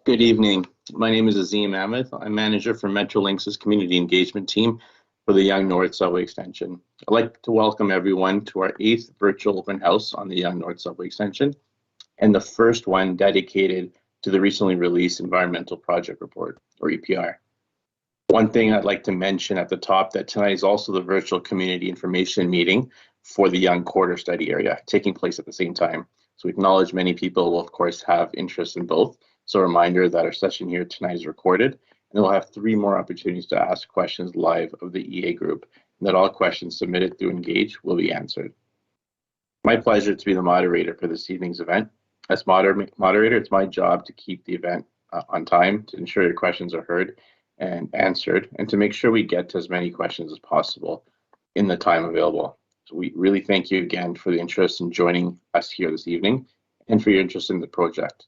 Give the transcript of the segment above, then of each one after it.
Good evening. My name is Azim Ahmed. I'm manager for Metrolinx's community engagement team for the Yonge North Subway Extension. I'd like to welcome everyone to our 8th virtual open house on the Yonge North Subway Extension, and the first one dedicated to the recently released Environmental Project Report, or EPR. One thing I'd like to mention at the top that tonight is also the virtual community information meeting for the Yonge Quarter Study Area, taking place at the same time. So we acknowledge many people will, of course, have interest in both. So a reminder that our session here tonight is recorded, and we'll have 3 more opportunities to ask questions live of the EA group, and that all questions submitted through Engage will be answered. My pleasure to be the moderator for this evening's event. As moderator, it's my job to keep the event on time, to ensure your questions are heard and answered, and to make sure we get to as many questions as possible in the time available. So we really thank you again for the interest in joining us here this evening and for your interest in the project.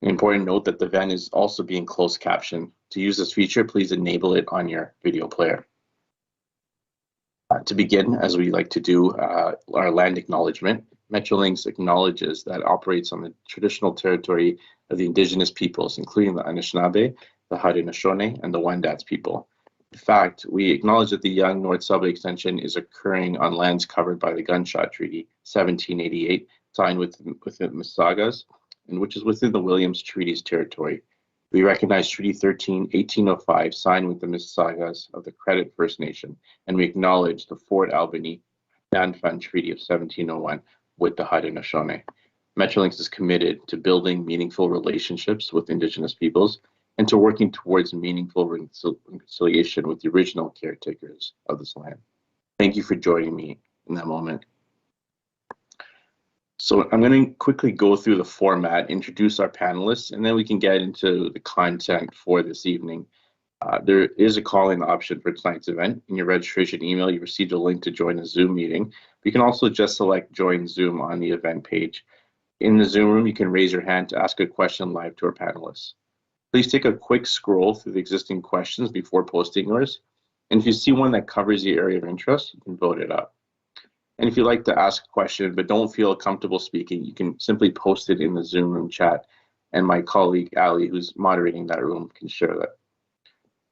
An important note that the event is also being closed captioned. To use this feature, please enable it on your video player. To begin, as we like to do, our land acknowledgement, Metrolinx acknowledges that it operates on the traditional territory of the Indigenous peoples, including the Anishinaabe, the Haudenosaunee, and the Wendat people. In fact, we acknowledge that the Yonge North Subway Extension is occurring on lands covered by the Gunshot Treaty, 1788, signed with the Mississaugas, and which is within the Williams Treaty's territory. We recognize Treaty 13, 1805, signed with the Mississaugas of the Credit First Nation, and we acknowledge the Fort Albany Nanfan Treaty of 1701 with the Haudenosaunee. Metrolinx is committed to building meaningful relationships with Indigenous peoples and to working towards meaningful reconciliation with the original caretakers of this land. Thank you for joining me in that moment. So I'm going to quickly go through the format, introduce our panelists, and then we can get into the content for this evening. There is a call-in option for tonight's event. In your registration email, you received a link to join a Zoom meeting. You can also just select Join Zoom on the event page. In the Zoom room, you can raise your hand to ask a question live to our panelists. Please take a quick scroll through the existing questions before posting yours. And if you see one that covers your area of interest, you can vote it up. And if you'd like to ask a question but don't feel comfortable speaking, you can simply post it in the Zoom room chat, and my colleague Ali, who's moderating that room, can share that.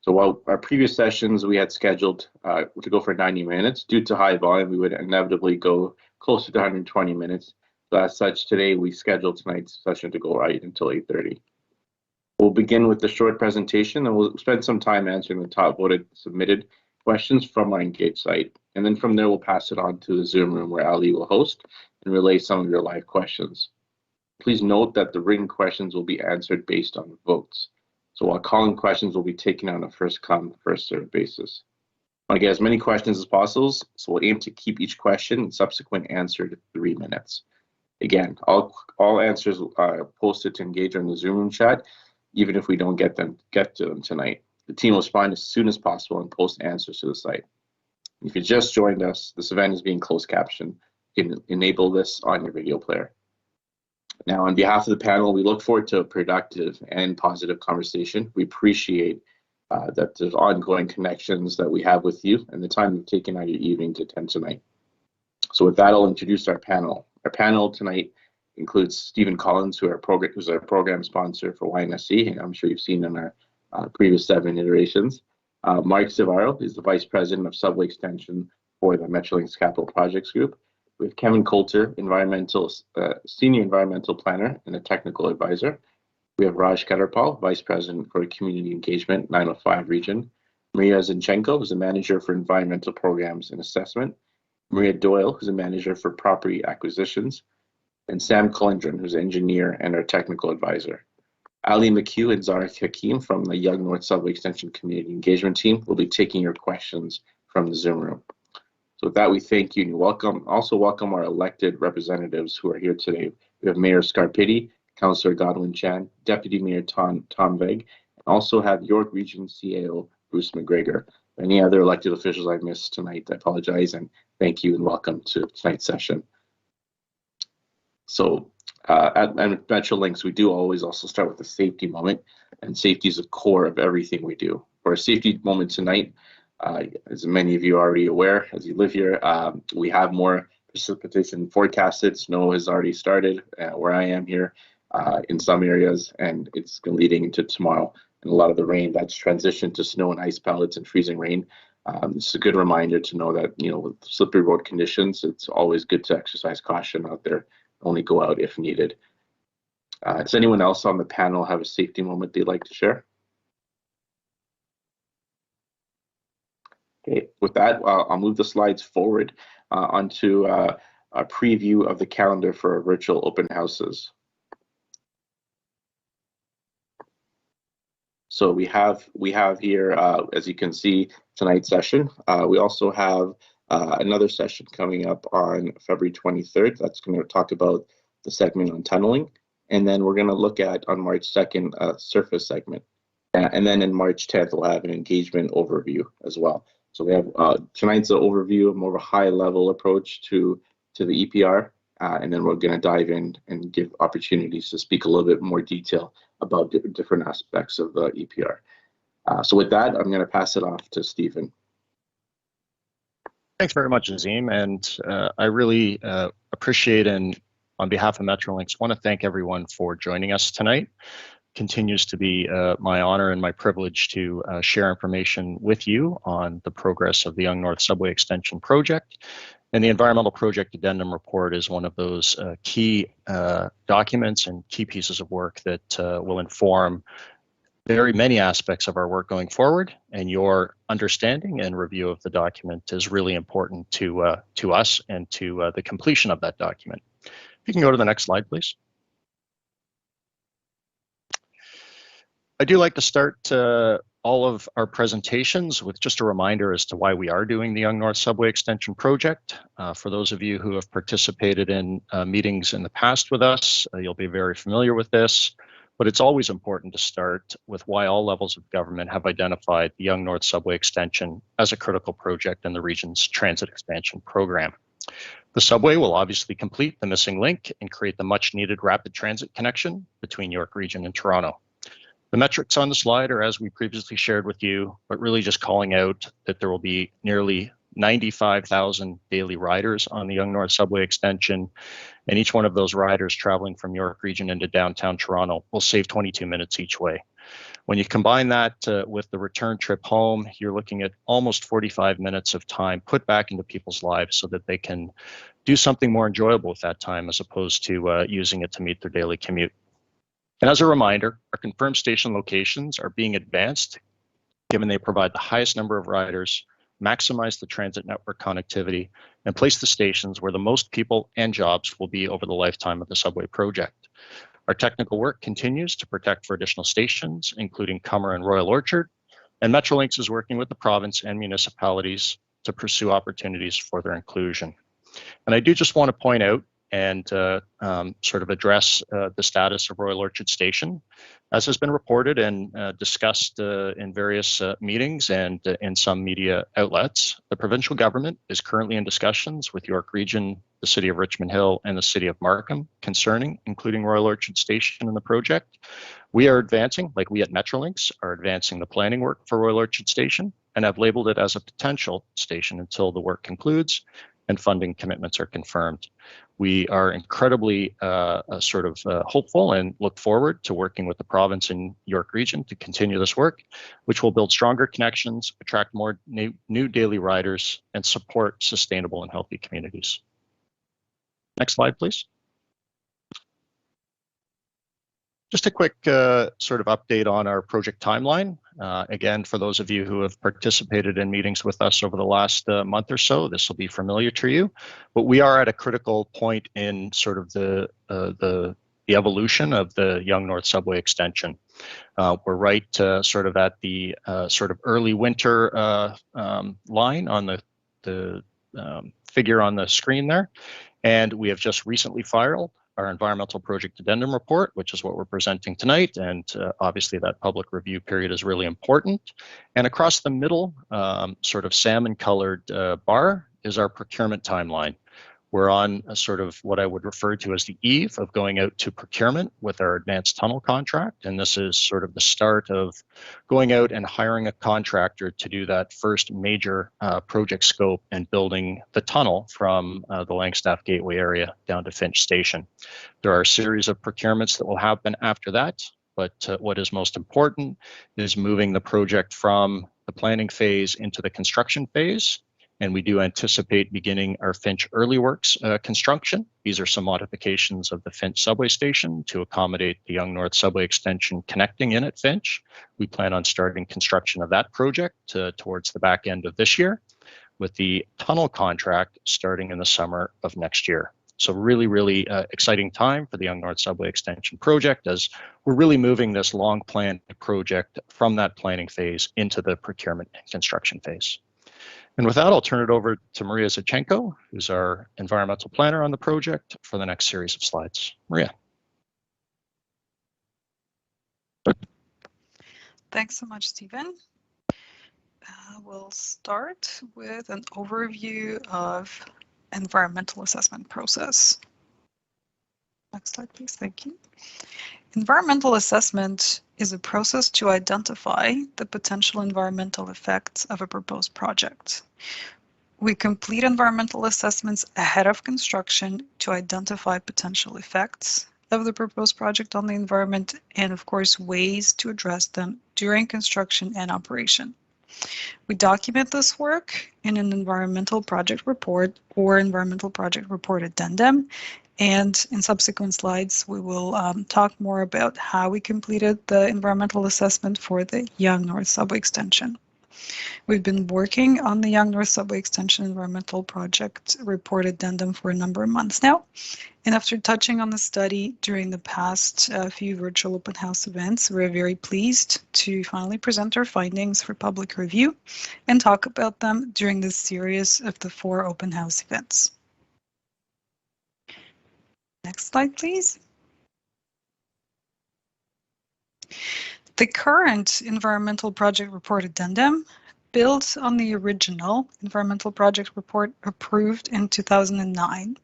So while our previous sessions we had scheduled to go for 90 minutes, due to high volume, we would inevitably go closer to 120 minutes. So as such, today we scheduled tonight's session to go right until 8:30. We'll begin with the short presentation, and we'll spend some time answering the top voted submitted questions from our Engage site. And then from there, we'll pass it on to the Zoom room where Ali will host and relay some of your live questions. Please note that the written questions will be answered based on the votes. So while calling questions will be taken on a first come, first served basis. I want to get as many questions as possible, so we'll aim to keep each question and subsequent answer to 3 minutes. Again, all answers are posted to Engage on the Zoom room chat, even if we don't get to them tonight. The team will respond as soon as possible and post answers to the site. If you just joined us, this event is being closed captioned. You can enable this on your video player. Now, on behalf of the panel, we look forward to a productive and positive conversation. We appreciate that there's ongoing connections that we have with you and the time you've taken out of your evening to attend tonight. So with that, I'll introduce our panel. Our panel tonight includes Stephen Collins, who's our program sponsor for YNSC, and I'm sure you've seen in our previous 7 iterations. Mark Savaro is the Vice President of Subway Extension for the Metrolinx Capital Projects Group. We have Kevin Coulter, Senior Environmental Planner and a Technical Advisor. We have Raj Kadarpal, Vice President for Community Engagement, 905 Region. Maria Zinchenko, who's a Manager for Environmental Programs and Assessment. Maria Doyle, who's a Manager for Property Acquisitions. And Sam Collindren, who's an Engineer and our Technical Advisor. Ali McHugh and Zara Hakim from the Yonge North Subway Extension Community Engagement Team will be taking your questions from the Zoom room. So with that, we thank you and also welcome our elected representatives who are here today. We have Mayor Scarpitti, Councillor Godwin Chan, Deputy Mayor Tom Veg, and also have York Region CAO Bruce McGregor. Any other elected officials I missed tonight, I apologize, and thank you and welcome to tonight's session. So at Metrolinx, we do always also start with a safety moment, and safety is the core of everything we do. For a safety moment tonight, as many of you are already aware, as you live here, we have more precipitation forecasted. Snow has already started where I am here, in some areas, and it's leading into tomorrow. And a lot of the rain that's transitioned to snow and ice pellets and freezing rain. It's a good reminder to know that, with slippery road conditions, it's always good to exercise caution out there. Only go out if needed. Does anyone else on the panel have a safety moment they'd like to share? Okay, with that, I'll move the slides forward onto a preview of the calendar for our virtual open houses. So we have here, as you can see, tonight's session. We also have another session coming up on February 23rd. That's going to talk about the segment on tunneling. And then we're going to look at, on March 2nd, a surface segment. And then in March 10th, we'll have an engagement overview as well. So we have tonight's an overview, more of a high-level approach to the EPR. And then we're going to dive in and give opportunities to speak a little bit more detail about different aspects of the EPR. So with that, I'm going to pass it off to Stephen. Thanks very much, Azim. And I really appreciate, and on behalf of Metrolinx, want to thank everyone for joining us tonight. Continues to be my honor and my privilege to share information with you on the progress of the Yonge North Subway Extension project. And the Environmental Project Addendum Report is one of those key documents and key pieces of work that will inform very many aspects of our work going forward. And your understanding and review of the document is really important to us and to the completion of that document. If you can go to the next slide, please. I do like to start all of our presentations with just a reminder as to why we are doing the Yonge North Subway Extension project. For those of you who have participated in meetings in the past with us, you'll be very familiar with this, but it's always important to start with why all levels of government have identified the Yonge North Subway Extension as a critical project in the region's transit expansion program. The subway will obviously complete the missing link and create the much needed rapid transit connection between York Region and Toronto. The metrics on the slide are as we previously shared with you, but really just calling out that there will be nearly 95,000 daily riders on the Yonge North Subway Extension, and each one of those riders traveling from York Region into downtown Toronto will save 22 minutes each way. When you combine that with the return trip home, you're looking at almost 45 minutes of time put back into people's lives so that they can do something more enjoyable with that time as opposed to using it to meet their daily commute. And as a reminder, our confirmed station locations are being advanced, given they provide the highest number of riders, maximize the transit network connectivity, and place the stations where the most people and jobs will be over the lifetime of the subway project. Our technical work continues to protect for additional stations, including Cummer and Royal Orchard, and Metrolinx is working with the province and municipalities to pursue opportunities for their inclusion. And I do just want to point out and sort of address the status of Royal Orchard Station. As has been reported and discussed in various meetings and in some media outlets, the provincial government is currently in discussions with York Region, the City of Richmond Hill, and the City of Markham concerning including Royal Orchard Station in the project. We are advancing, like we at Metrolinx, are advancing the planning work for Royal Orchard Station and have labeled it as a potential station until the work concludes and funding commitments are confirmed. We are incredibly hopeful and look forward to working with the province and York Region to continue this work, which will build stronger connections, attract more new daily riders, and support sustainable and healthy communities. Next slide, please. Just a quick sort of update on our project timeline. Again, for those of you who have participated in meetings with us over the last month or so, this will be familiar to you, but we are at a critical point in sort of the evolution of the Yonge North Subway Extension. We're right sort of at the sort of early winter line on the figure on the screen there, and we have just recently filed our Environmental Project Addendum Report, which is what we're presenting tonight. And obviously that public review period is really important. And across the middle, sort of salmon colored bar is our procurement timeline. We're on a sort of what I would refer to as the eve of going out to procurement with our advanced tunnel contract. And this is sort of the start of going out and hiring a contractor to do that first major project scope and building the tunnel from the Langstaff Gateway area down to Finch Station. There are a series of procurements that will happen after that, but what is most important is moving the project from the planning phase into the construction phase. And we do anticipate beginning our Finch early works construction. These are some modifications of the Finch subway station to accommodate the Yonge North subway extension connecting in at Finch. We plan on starting construction of that project towards the back end of this year, with the tunnel contract starting in the summer of next year. So really, really exciting time for the Yonge North subway extension project, as we're really moving this long planned project from that planning phase into the procurement and construction phase. And with that, I'll turn it over to Maria Zachenko, who's our environmental planner on the project, for the next series of slides. Maria. Thanks so much, Stephen. We'll start with an overview of environmental assessment process. Next slide, please. Thank you. Environmental assessment is a process to identify the potential environmental effects of a proposed project. We complete environmental assessments ahead of construction to identify potential effects of the proposed project on the environment and, of course, ways to address them during construction and operation. We document this work in an environmental project report or environmental project report addendum. And in subsequent slides, we will talk more about how we completed the environmental assessment for the Yonge North Subway Extension. We've been working on the Yonge North Subway Extension environmental project report addendum for a number of months now. And after touching on the study during the past few virtual open house events, we're very pleased to finally present our findings for public review and talk about them during this series of the 4 open house events. Next slide, please. The current environmental project report addendum builds on the original environmental project report approved in 2009,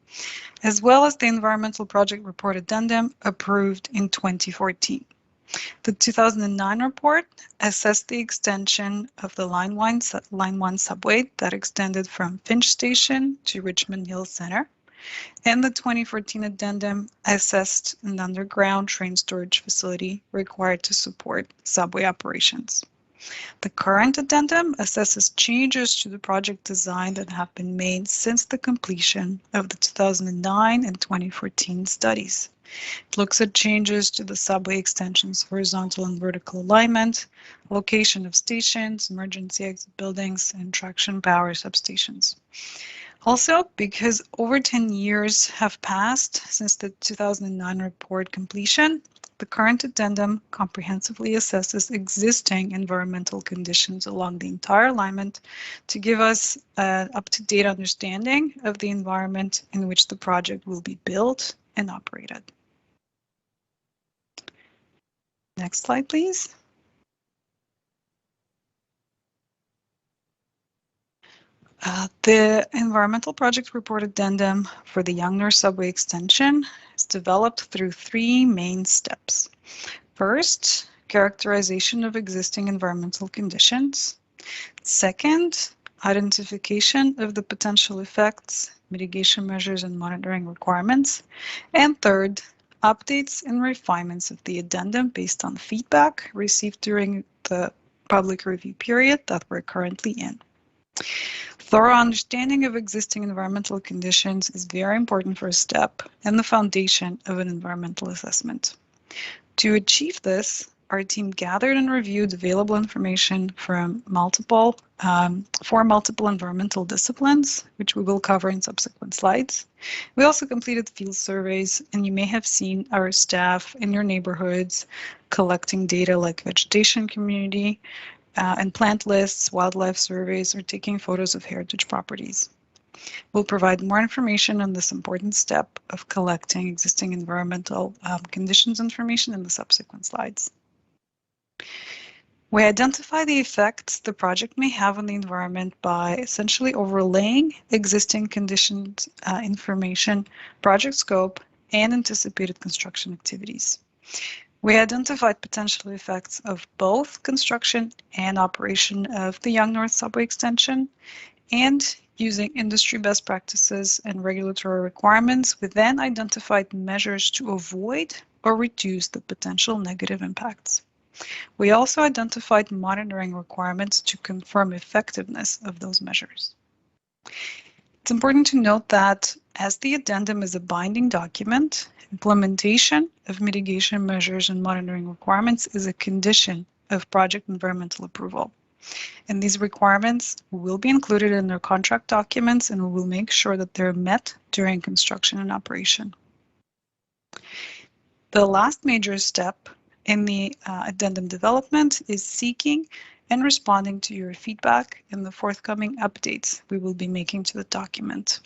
as well as the environmental project report addendum approved in 2014. The 2009 report assessed the extension of the Line 1 subway that extended from Finch Station to Richmond Hill Center, and the 2014 addendum assessed an underground train storage facility required to support subway operations. The current addendum assesses changes to the project design that have been made since the completion of the 2009 and 2014 studies. It looks at changes to the subway extension's horizontal and vertical alignment, location of stations, emergency exit buildings, and traction power substations. Also, because over 10 years have passed since the 2009 report completion, the current addendum comprehensively assesses existing environmental conditions along the entire alignment to give us an up-to-date understanding of the environment in which the project will be built and operated. Next slide, please. The environmental project report addendum for the Yonge North Subway Extension is developed through 3 main steps. First, characterization of existing environmental conditions. Second, identification of the potential effects, mitigation measures, and monitoring requirements. And third, updates and refinements of the addendum based on feedback received during the public review period that we're currently in. Thorough understanding of existing environmental conditions is very important first step and the foundation of an environmental assessment. To achieve this, our team gathered and reviewed available information from four multiple environmental disciplines, which we will cover in subsequent slides. We also completed field surveys, and you may have seen our staff in your neighborhoods collecting data like vegetation community, and plant lists, wildlife surveys, or taking photos of heritage properties. We'll provide more information on this important step of collecting existing environmental conditions information in the subsequent slides. We identify the effects the project may have on the environment by essentially overlaying existing conditions, information, project scope, and anticipated construction activities. We identified potential effects of both construction and operation of the Yonge North Subway Extension, and using industry best practices and regulatory requirements, we then identified measures to avoid or reduce the potential negative impacts. We also identified monitoring requirements to confirm effectiveness of those measures. It's important to note that as the addendum is a binding document, implementation of mitigation measures and monitoring requirements is a condition of project environmental approval. And these requirements will be included in their contract documents, and we will make sure that they're met during construction and operation. The last major step in the addendum development is seeking and responding to your feedback in the forthcoming updates we will be making to the document.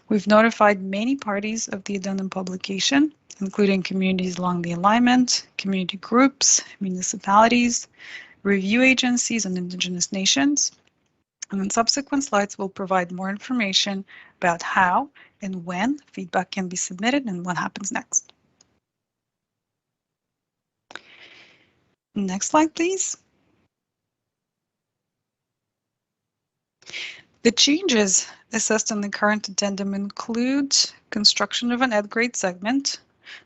We've notified many parties of the addendum publication, including communities along the alignment, community groups, municipalities, review agencies, and Indigenous nations. And in subsequent slides, we'll provide more information about how and when feedback can be submitted and what happens next. Next slide, please. The changes assessed in the current addendum include construction of an at-grade segment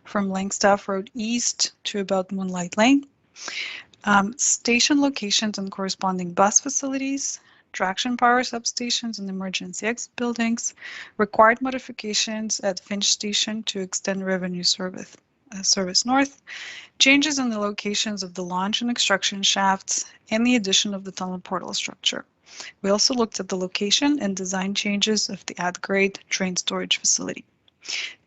from Langstaff Road East to about Moonlight Lane, station locations and corresponding bus facilities, traction power substations and emergency exit buildings, required modifications at Finch Station to extend revenue service north, changes in the locations of the launch and extraction shafts, and the addition of the tunnel portal structure. We also looked at the location and design changes of the at-grade train storage facility.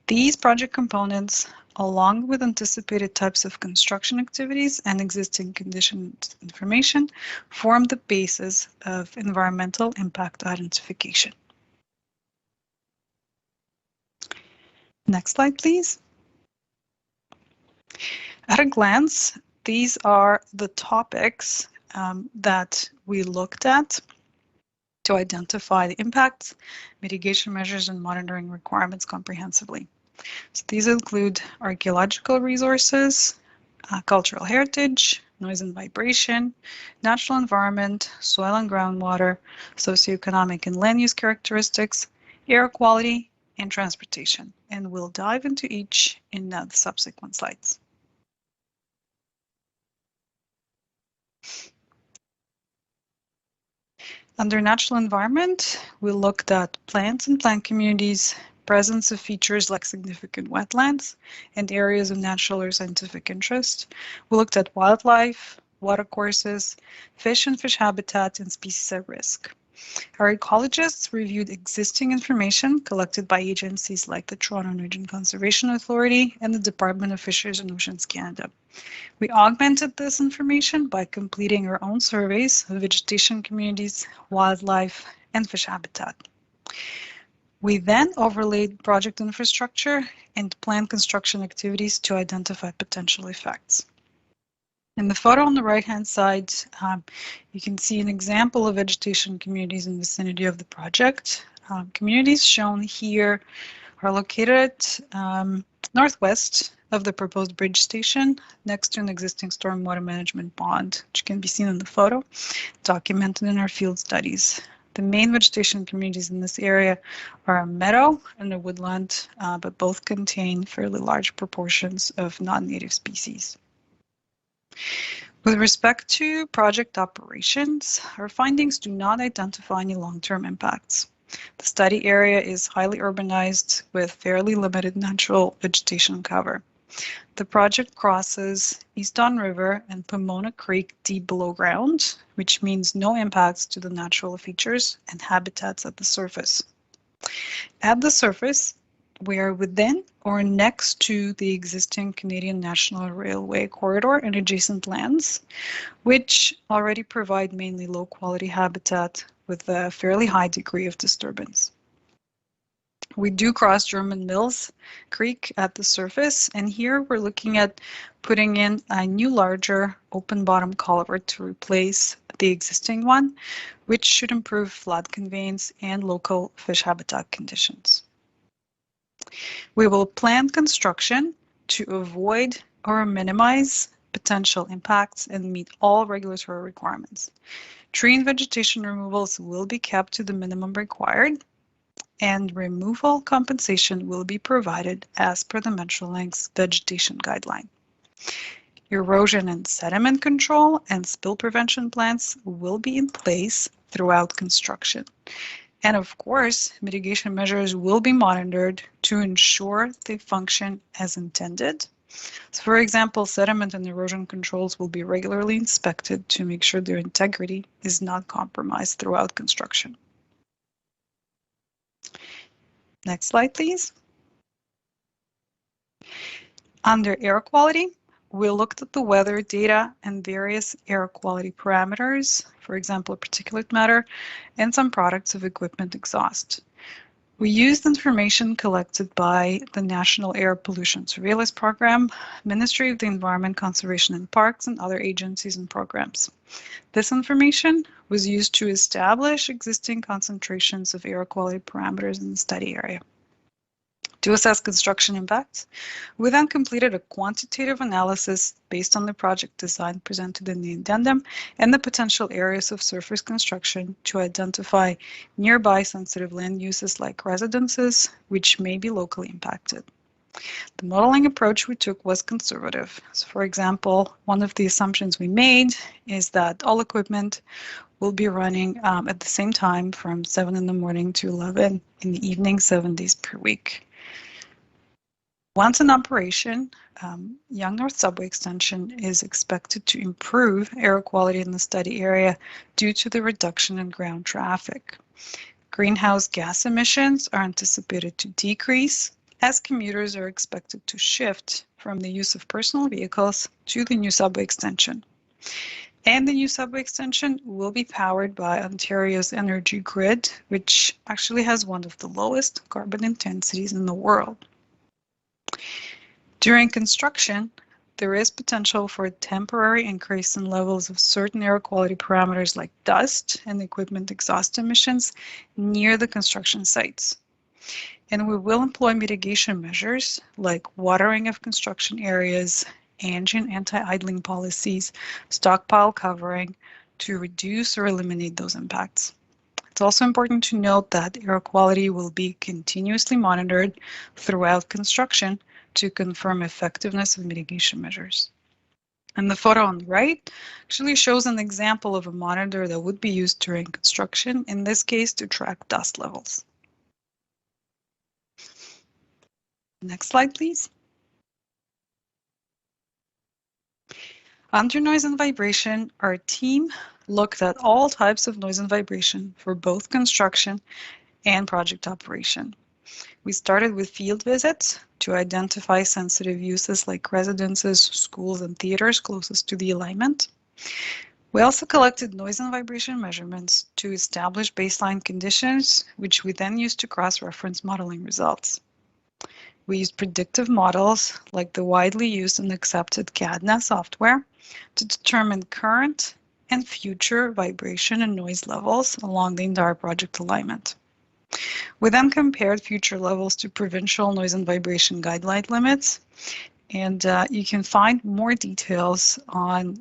These project components, along with anticipated types of construction activities and existing conditions information, form the basis of environmental impact identification. Next slide, please. At a glance, these are the topics that we looked at to identify the impacts, mitigation measures, and monitoring requirements comprehensively. So these include archaeological resources, cultural heritage, noise and vibration, natural environment, soil and groundwater, socioeconomic and land use characteristics, air quality, and transportation. And we'll dive into each in the subsequent slides. Under natural environment, we looked at plants and plant communities, presence of features like significant wetlands, and areas of natural or scientific interest. We looked at wildlife, watercourses, fish and fish habitat, and species at risk. Our ecologists reviewed existing information collected by agencies like the Toronto Region Conservation Authority and the Department of Fisheries and Oceans Canada. We augmented this information by completing our own surveys of vegetation communities, wildlife, and fish habitat. We then overlaid project infrastructure and planned construction activities to identify potential effects. In the photo on the right-hand side, you can see an example of vegetation communities in the vicinity of the project. Communities shown here are located northwest of the proposed bridge station, next to an existing stormwater management pond, which can be seen in the photo, documented in our field studies. The main vegetation communities in this area are a meadow and a woodland, but both contain fairly large proportions of non-native species. With respect to project operations, our findings do not identify any long-term impacts. The study area is highly urbanized with fairly limited natural vegetation cover. The project crosses East Don River and Pomona Creek deep below ground, which means no impacts to the natural features and habitats at the surface. At the surface, we are within or next to the existing Canadian National Railway corridor and adjacent lands, which already provide mainly low-quality habitat with a fairly high degree of disturbance. We do cross German Mills Creek at the surface, and here we're looking at putting in a new larger open bottom culvert to replace the existing one, which should improve flood conveyance and local fish habitat conditions. We will plan construction to avoid or minimize potential impacts and meet all regulatory requirements. Tree and vegetation removals will be kept to the minimum required, and removal compensation will be provided as per the Metrolinx vegetation guideline. Erosion and sediment control and spill prevention plans will be in place throughout construction. And of course, mitigation measures will be monitored to ensure they function as intended. So for example, sediment and erosion controls will be regularly inspected to make sure their integrity is not compromised throughout construction. Next slide, please. Under air quality, we looked at the weather data and various air quality parameters, for example, particulate matter, and some products of equipment exhaust. We used information collected by the National Air Pollution Surveillance Program, Ministry of the Environment, Conservation and Parks, and other agencies and programs. This information was used to establish existing concentrations of air quality parameters in the study area. To assess construction impacts, we then completed a quantitative analysis based on the project design presented in the addendum and the potential areas of surface construction to identify nearby sensitive land uses like residences, which may be locally impacted. The modeling approach we took was conservative. So for example, one of the assumptions we made is that all equipment will be running at the same time from 7 in the morning to 11 in the evening, 7 days per week. Once in operation, Yonge North Subway Extension is expected to improve air quality in the study area due to the reduction in ground traffic. Greenhouse gas emissions are anticipated to decrease as commuters are expected to shift from the use of personal vehicles to the new subway extension. And the new subway extension will be powered by Ontario's energy grid, which actually has one of the lowest carbon intensities in the world. During construction, there is potential for a temporary increase in levels of certain air quality parameters like dust and equipment exhaust emissions near the construction sites. And we will employ mitigation measures like watering of construction areas, engine anti-idling policies, stockpile covering to reduce or eliminate those impacts. It's also important to note that air quality will be continuously monitored throughout construction to confirm effectiveness of mitigation measures. And the photo on the right actually shows an example of a monitor that would be used during construction, in this case to track dust levels. Next slide, please. Under noise and vibration, our team looked at all types of noise and vibration for both construction and project operation. We started with field visits to identify sensitive uses like residences, schools, and theaters closest to the alignment. We also collected noise and vibration measurements to establish baseline conditions, which we then used to cross-reference modeling results. We used predictive models like the widely used and accepted CADNA software to determine current and future vibration and noise levels along the entire project alignment. We then compared future levels to provincial noise and vibration guideline limits, and you can find more details on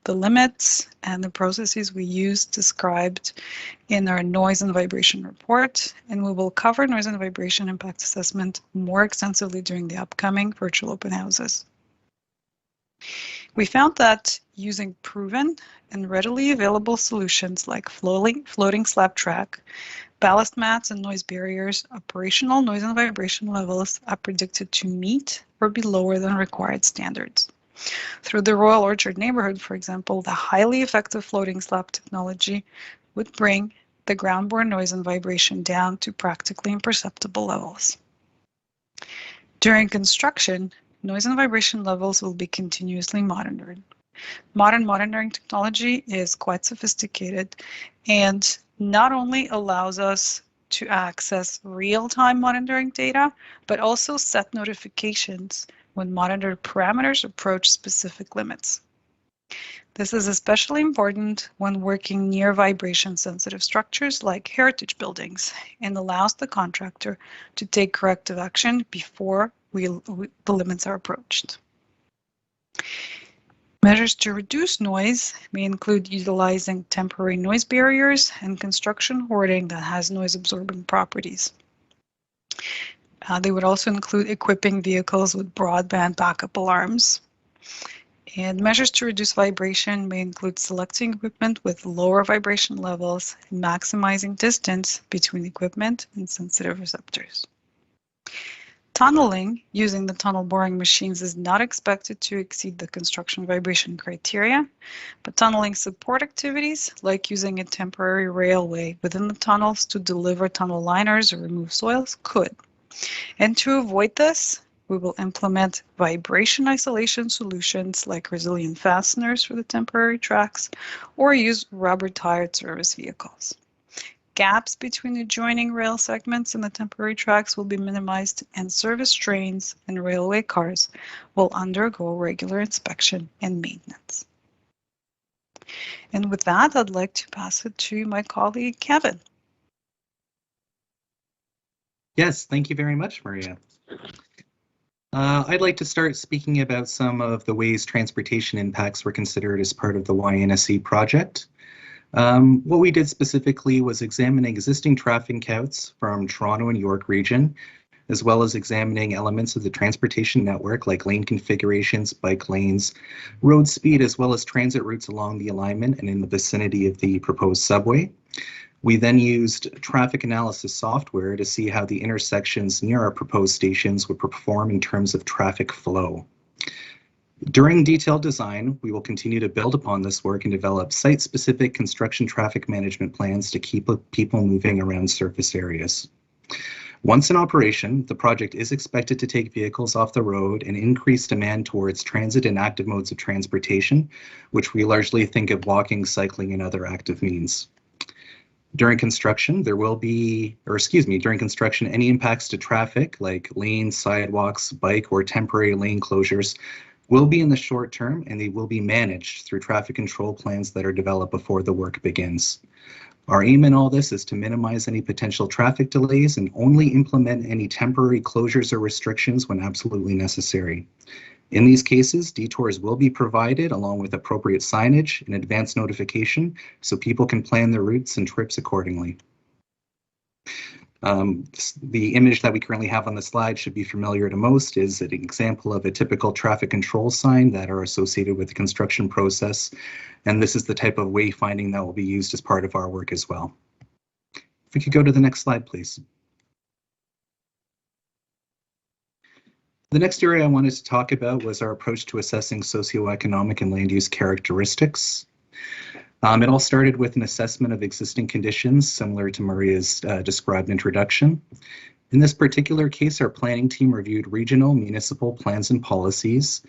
the limits and the processes we use described in our noise and vibration report, and we will cover noise and vibration impact assessment more extensively during the upcoming virtual open houses. We found that using proven and readily available solutions like floating slab track, ballast mats, and noise barriers, operational noise and vibration levels are predicted to meet or be lower than required standards. Through the Royal Orchard neighborhood, for example, the highly effective floating slab technology would bring the ground-borne noise and vibration down to practically imperceptible levels. During construction, noise and vibration levels will be continuously monitored. Modern monitoring technology is quite sophisticated and not only allows us to access real-time monitoring data, but also set notifications when monitored parameters approach specific limits. This is especially important when working near vibration-sensitive structures like heritage buildings and allows the contractor to take corrective action before the limits are approached. Measures to reduce noise may include utilizing temporary noise barriers and construction hoarding that has noise-absorbing properties. They would also include equipping vehicles with broadband backup alarms. And measures to reduce vibration may include selecting equipment with lower vibration levels and maximizing distance between equipment and sensitive receptors. Tunneling using the tunnel boring machines is not expected to exceed the construction vibration criteria, but tunneling support activities, like using a temporary railway within the tunnels to deliver tunnel liners or remove soils, could. And to avoid this, we will implement vibration isolation solutions like resilient fasteners for the temporary tracks or use rubber-tired service vehicles. Gaps between adjoining rail segments and the temporary tracks will be minimized, and service trains and railway cars will undergo regular inspection and maintenance. And with that, I'd like to pass it to my colleague, Kevin. Yes, thank you very much, Maria. I'd like to start speaking about some of the ways transportation impacts were considered as part of the YNSE project. What we did specifically was examine existing traffic counts from Toronto and York region, as well as examining elements of the transportation network like lane configurations, bike lanes, road speed, as well as transit routes along the alignment and in the vicinity of the proposed subway. We then used traffic analysis software to see how the intersections near our proposed stations would perform in terms of traffic flow. During detailed design, we will continue to build upon this work and develop site-specific construction traffic management plans to keep people moving around surface areas. Once in operation, the project is expected to take vehicles off the road and increase demand towards transit and active modes of transportation, which we largely think of walking, cycling, and other active means. During construction, any impacts to traffic like lanes, sidewalks, bike, or temporary lane closures will be in the short term, and they will be managed through traffic control plans that are developed before the work begins. Our aim in all this is to minimize any potential traffic delays and only implement any temporary closures or restrictions when absolutely necessary. In these cases, detours will be provided along with appropriate signage and advance notification so people can plan their routes and trips accordingly. The image that we currently have on the slide should be familiar to most, is an example of a typical traffic control sign that are associated with the construction process. And this is the type of wayfinding that will be used as part of our work as well. If we could go to the next slide, please. The next area I wanted to talk about was our approach to assessing socioeconomic and land use characteristics. It all started with an assessment of existing conditions, similar to Maria's described introduction. In this particular case, our planning team reviewed regional municipal plans and policies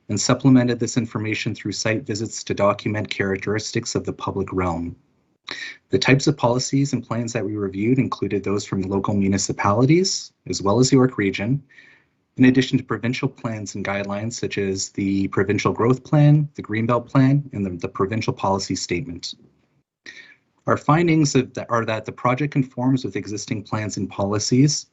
and supplemented this information through site visits to document characteristics of the public realm. The types of policies and plans that we reviewed included those from local municipalities, as well as York Region, in addition to provincial plans and guidelines such as the Provincial Growth Plan, the Greenbelt Plan, and the Provincial Policy Statement. Our findings are that the project conforms with existing plans and policies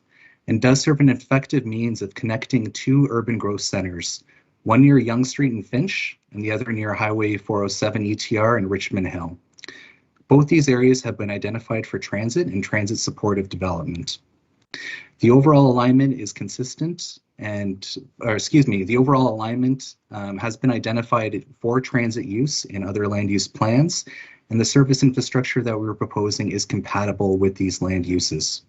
and does serve an effective means of connecting two urban growth centers, one near Yonge Street and Finch, and the other near Highway 407 ETR and Richmond Hill. Both these areas have been identified for transit and transit supportive development. The overall alignment is consistent the overall alignment has been identified for transit use in other land use plans, and the service infrastructure that we're proposing is compatible with these land uses.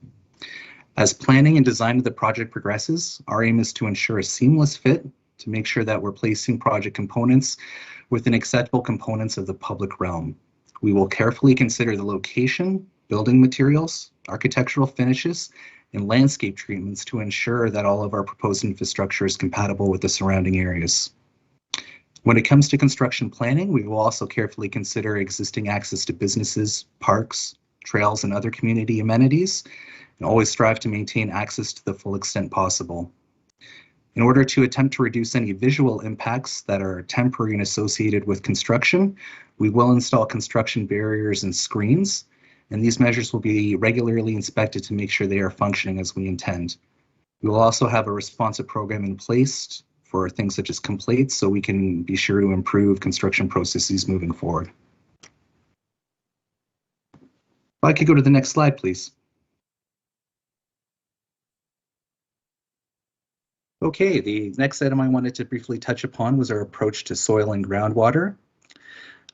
As planning and design of the project progresses, our aim is to ensure a seamless fit to make sure that we're placing project components within acceptable components of the public realm. We will carefully consider the location, building materials, architectural finishes, and landscape treatments to ensure that all of our proposed infrastructure is compatible with the surrounding areas. When it comes to construction planning, we will also carefully consider existing access to businesses, parks, trails, and other community amenities, and always strive to maintain access to the full extent possible. In order to attempt to reduce any visual impacts that are temporary and associated with construction, we will install construction barriers and screens, and these measures will be regularly inspected to make sure they are functioning as we intend. We will also have a responsive program in place for things such as complaints, so we can be sure to improve construction processes moving forward. If I could go to the next slide, please. Okay, the next item I wanted to briefly touch upon was our approach to soil and groundwater.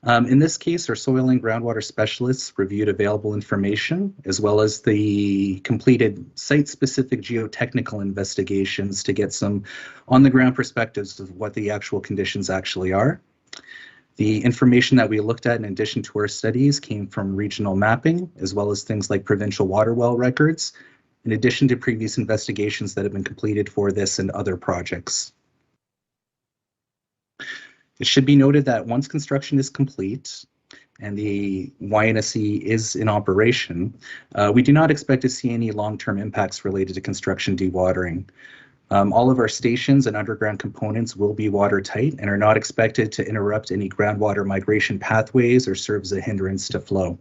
In this case, our soil and groundwater specialists reviewed available information as well as the completed site-specific geotechnical investigations to get some on-the-ground perspectives of what the actual conditions actually are. The information that we looked at in addition to our studies came from regional mapping, as well as things like provincial water well records, in addition to previous investigations that have been completed for this and other projects. It should be noted that once construction is complete and the YNSE is in operation, we do not expect to see any long-term impacts related to construction dewatering. All of our stations and underground components will be watertight and are not expected to interrupt any groundwater migration pathways or serve as a hindrance to flow.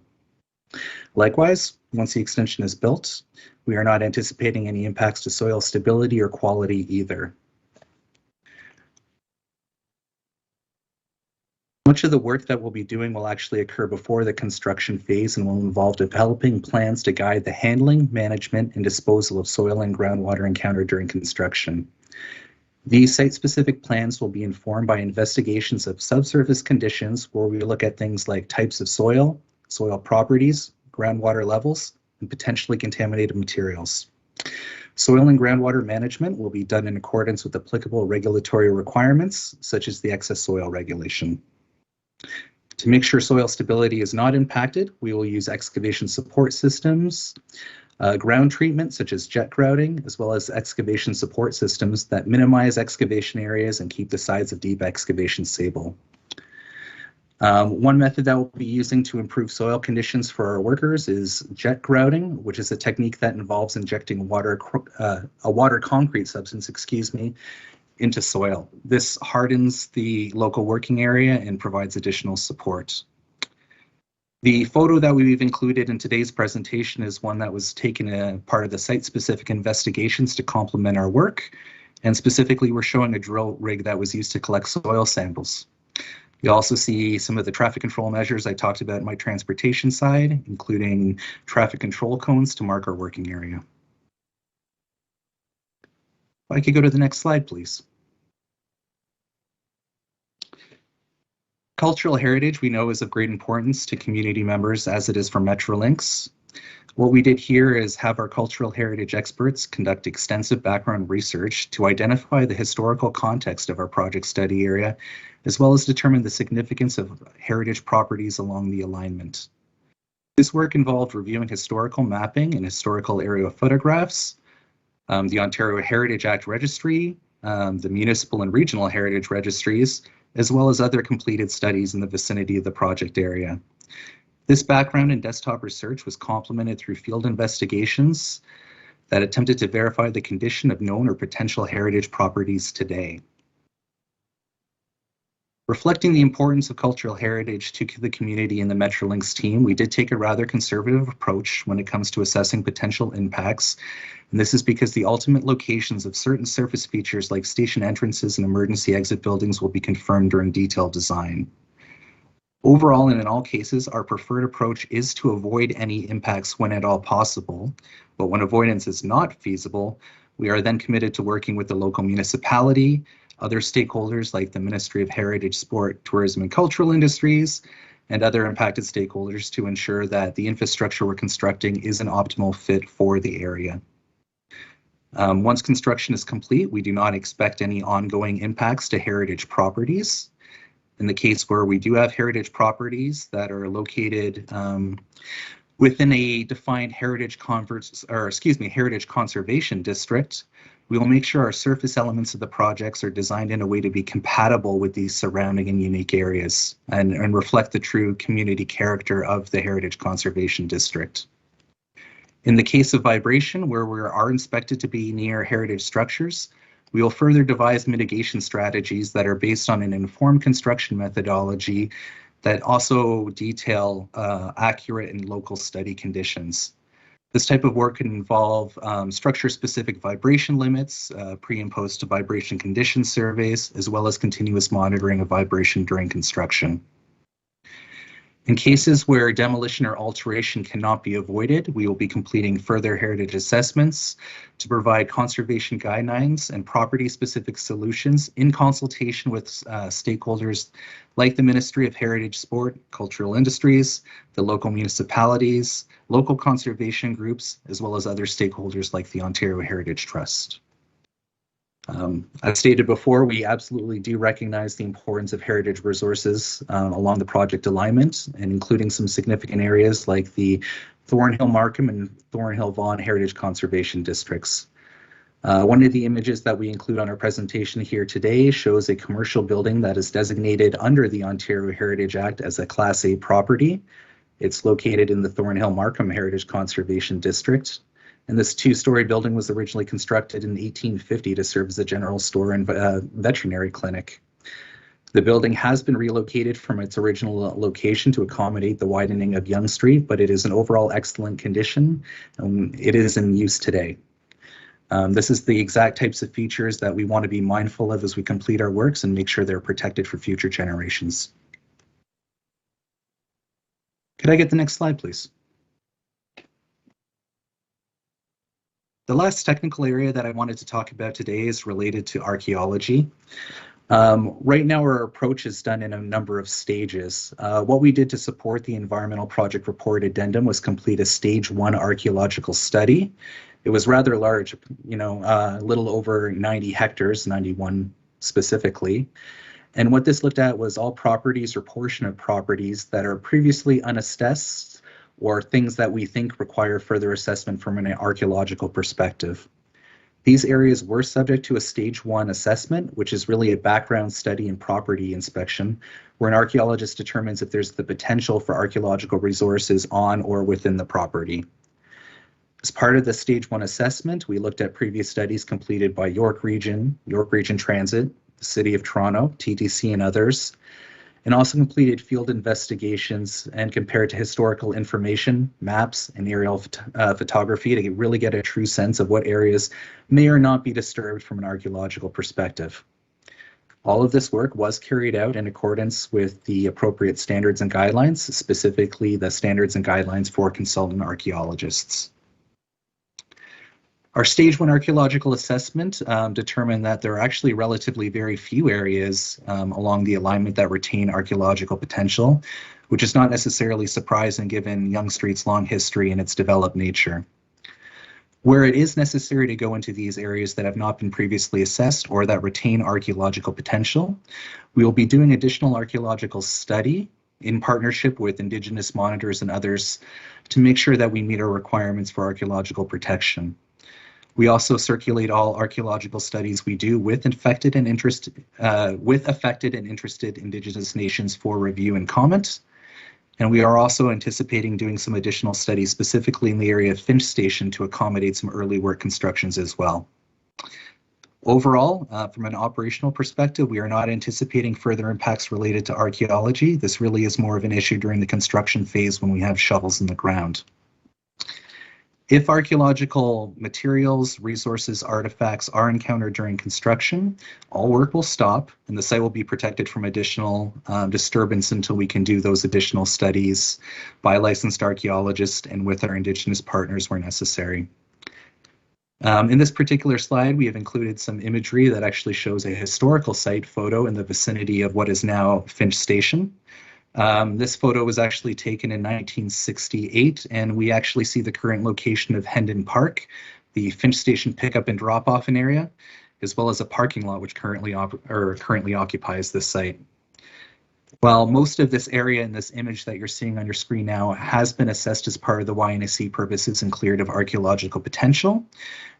Likewise, once the extension is built, we are not anticipating any impacts to soil stability or quality either. Much of the work that we'll be doing will actually occur before the construction phase and will involve developing plans to guide the handling, management, and disposal of soil and groundwater encountered during construction. These site-specific plans will be informed by investigations of subsurface conditions, where we look at things like types of soil, soil properties, groundwater levels, and potentially contaminated materials. Soil and groundwater management will be done in accordance with applicable regulatory requirements, such as the excess soil regulation. To make sure soil stability is not impacted, we will use excavation support systems, ground treatment such as jet grouting, as well as excavation support systems that minimize excavation areas and keep the sides of deep excavation stable. One method that we'll be using to improve soil conditions for our workers is jet grouting, which is a technique that involves injecting a water concrete substance, into soil. This hardens the local working area and provides additional support. The photo that we've included in today's presentation is one that was taken as part of the site-specific investigations to complement our work, and specifically we're showing a drill rig that was used to collect soil samples. You also see some of the traffic control measures I talked about in my transportation side, including traffic control cones to mark our working area. If I could go to the next slide, please. Cultural heritage we know is of great importance to community members as it is for Metrolinx. What we did here is have our cultural heritage experts conduct extensive background research to identify the historical context of our project study area, as well as determine the significance of heritage properties along the alignment. This work involved reviewing historical mapping and historical aerial photographs, the Ontario Heritage Act Registry, the municipal and regional heritage registries, as well as other completed studies in the vicinity of the project area. This background and desktop research was complemented through field investigations that attempted to verify the condition of known or potential heritage properties today. Reflecting the importance of cultural heritage to the community and the Metrolinx team, we did take a rather conservative approach when it comes to assessing potential impacts. And this is because the ultimate locations of certain surface features like station entrances and emergency exit buildings will be confirmed during detailed design. Overall, and in all cases, our preferred approach is to avoid any impacts when at all possible. But when avoidance is not feasible, we are then committed to working with the local municipality, other stakeholders like the Ministry of Heritage, Sport, Tourism and Cultural Industries, and other impacted stakeholders to ensure that the infrastructure we're constructing is an optimal fit for the area. Once construction is complete, we do not expect any ongoing impacts to heritage properties. In the case where we do have heritage properties that are located within a defined heritage conservation district, We will make sure our surface elements of the projects are designed in a way to be compatible with these surrounding and unique areas and reflect the true community character of the Heritage Conservation District. In the case of vibration, where we are inspected to be near heritage structures, we will further devise mitigation strategies that are based on an informed construction methodology that also detail accurate and local study conditions. This type of work can involve structure-specific vibration limits, pre and post to vibration condition surveys, as well as continuous monitoring of vibration during construction. In cases where demolition or alteration cannot be avoided, we will be completing further heritage assessments to provide conservation guidelines and property-specific solutions in consultation with stakeholders like the Ministry of Heritage, Sport, Cultural Industries, the local municipalities, local conservation groups, as well as other stakeholders like the Ontario Heritage Trust. As stated before, we absolutely do recognize the importance of heritage resources along the project alignment, and including some significant areas like the Thornhill Markham and Thornhill Vaughan Heritage Conservation Districts. One of the images that we include on our presentation here today shows a commercial building that is designated under the Ontario Heritage Act as a Class A property. It's located in the Thornhill Markham Heritage Conservation District. And this two-story building was originally constructed in 1850 to serve as a general store and veterinary clinic. The building has been relocated from its original location to accommodate the widening of Yonge Street, but it is in overall excellent condition. It is in use today. This is the exact types of features that we want to be mindful of as we complete our works and make sure they're protected for future generations. Could I get the next slide, please? The last technical area that I wanted to talk about today is related to archaeology. Right now, our approach is done in a number of stages. What we did to support the Environmental Project Report Addendum was complete a Stage 1 archaeological study. It was rather large, a little over 90 hectares, 91 specifically. And what this looked at was all properties or portion of properties that are previously unassessed or things that we think require further assessment from an archaeological perspective. These areas were subject to a Stage 1 assessment, which is really a background study and property inspection, where an archaeologist determines if there's the potential for archaeological resources on or within the property. As part of the Stage 1 assessment, we looked at previous studies completed by York Region Transit, the City of Toronto, TTC, and others, and also completed field investigations and compared to historical information, maps, and aerial photography to really get a true sense of what areas may or not be disturbed from an archaeological perspective. All of this work was carried out in accordance with the appropriate standards and guidelines, specifically the standards and guidelines for consultant archaeologists. Our Stage 1 archaeological assessment determined that there are actually relatively very few areas along the alignment that retain archaeological potential, which is not necessarily surprising given Yonge Street's long history and its developed nature. Where it is necessary to go into these areas that have not been previously assessed or that retain archaeological potential, we will be doing additional archaeological study in partnership with Indigenous monitors and others to make sure that we meet our requirements for archaeological protection. We also circulate all archaeological studies we do with affected and interested Indigenous nations for review and comment. And we are also anticipating doing some additional studies specifically in the area of Finch Station to accommodate some early work constructions as well. Overall, from an operational perspective, we are not anticipating further impacts related to archaeology. This really is more of an issue during the construction phase when we have shovels in the ground. If archaeological materials, resources, artifacts are encountered during construction, all work will stop and the site will be protected from additional disturbance until we can do those additional studies by licensed archaeologists and with our Indigenous partners where necessary. In this particular slide, we have included some imagery that actually shows a historical site photo in the vicinity of what is now Finch Station. This photo was actually taken in 1968, and we actually see the current location of Hendon Park, the Finch Station pickup and drop-off area, as well as a parking lot which currently occupies this site. While most of this area in this image that you're seeing on your screen now has been assessed as part of the YNSC purposes and cleared of archaeological potential,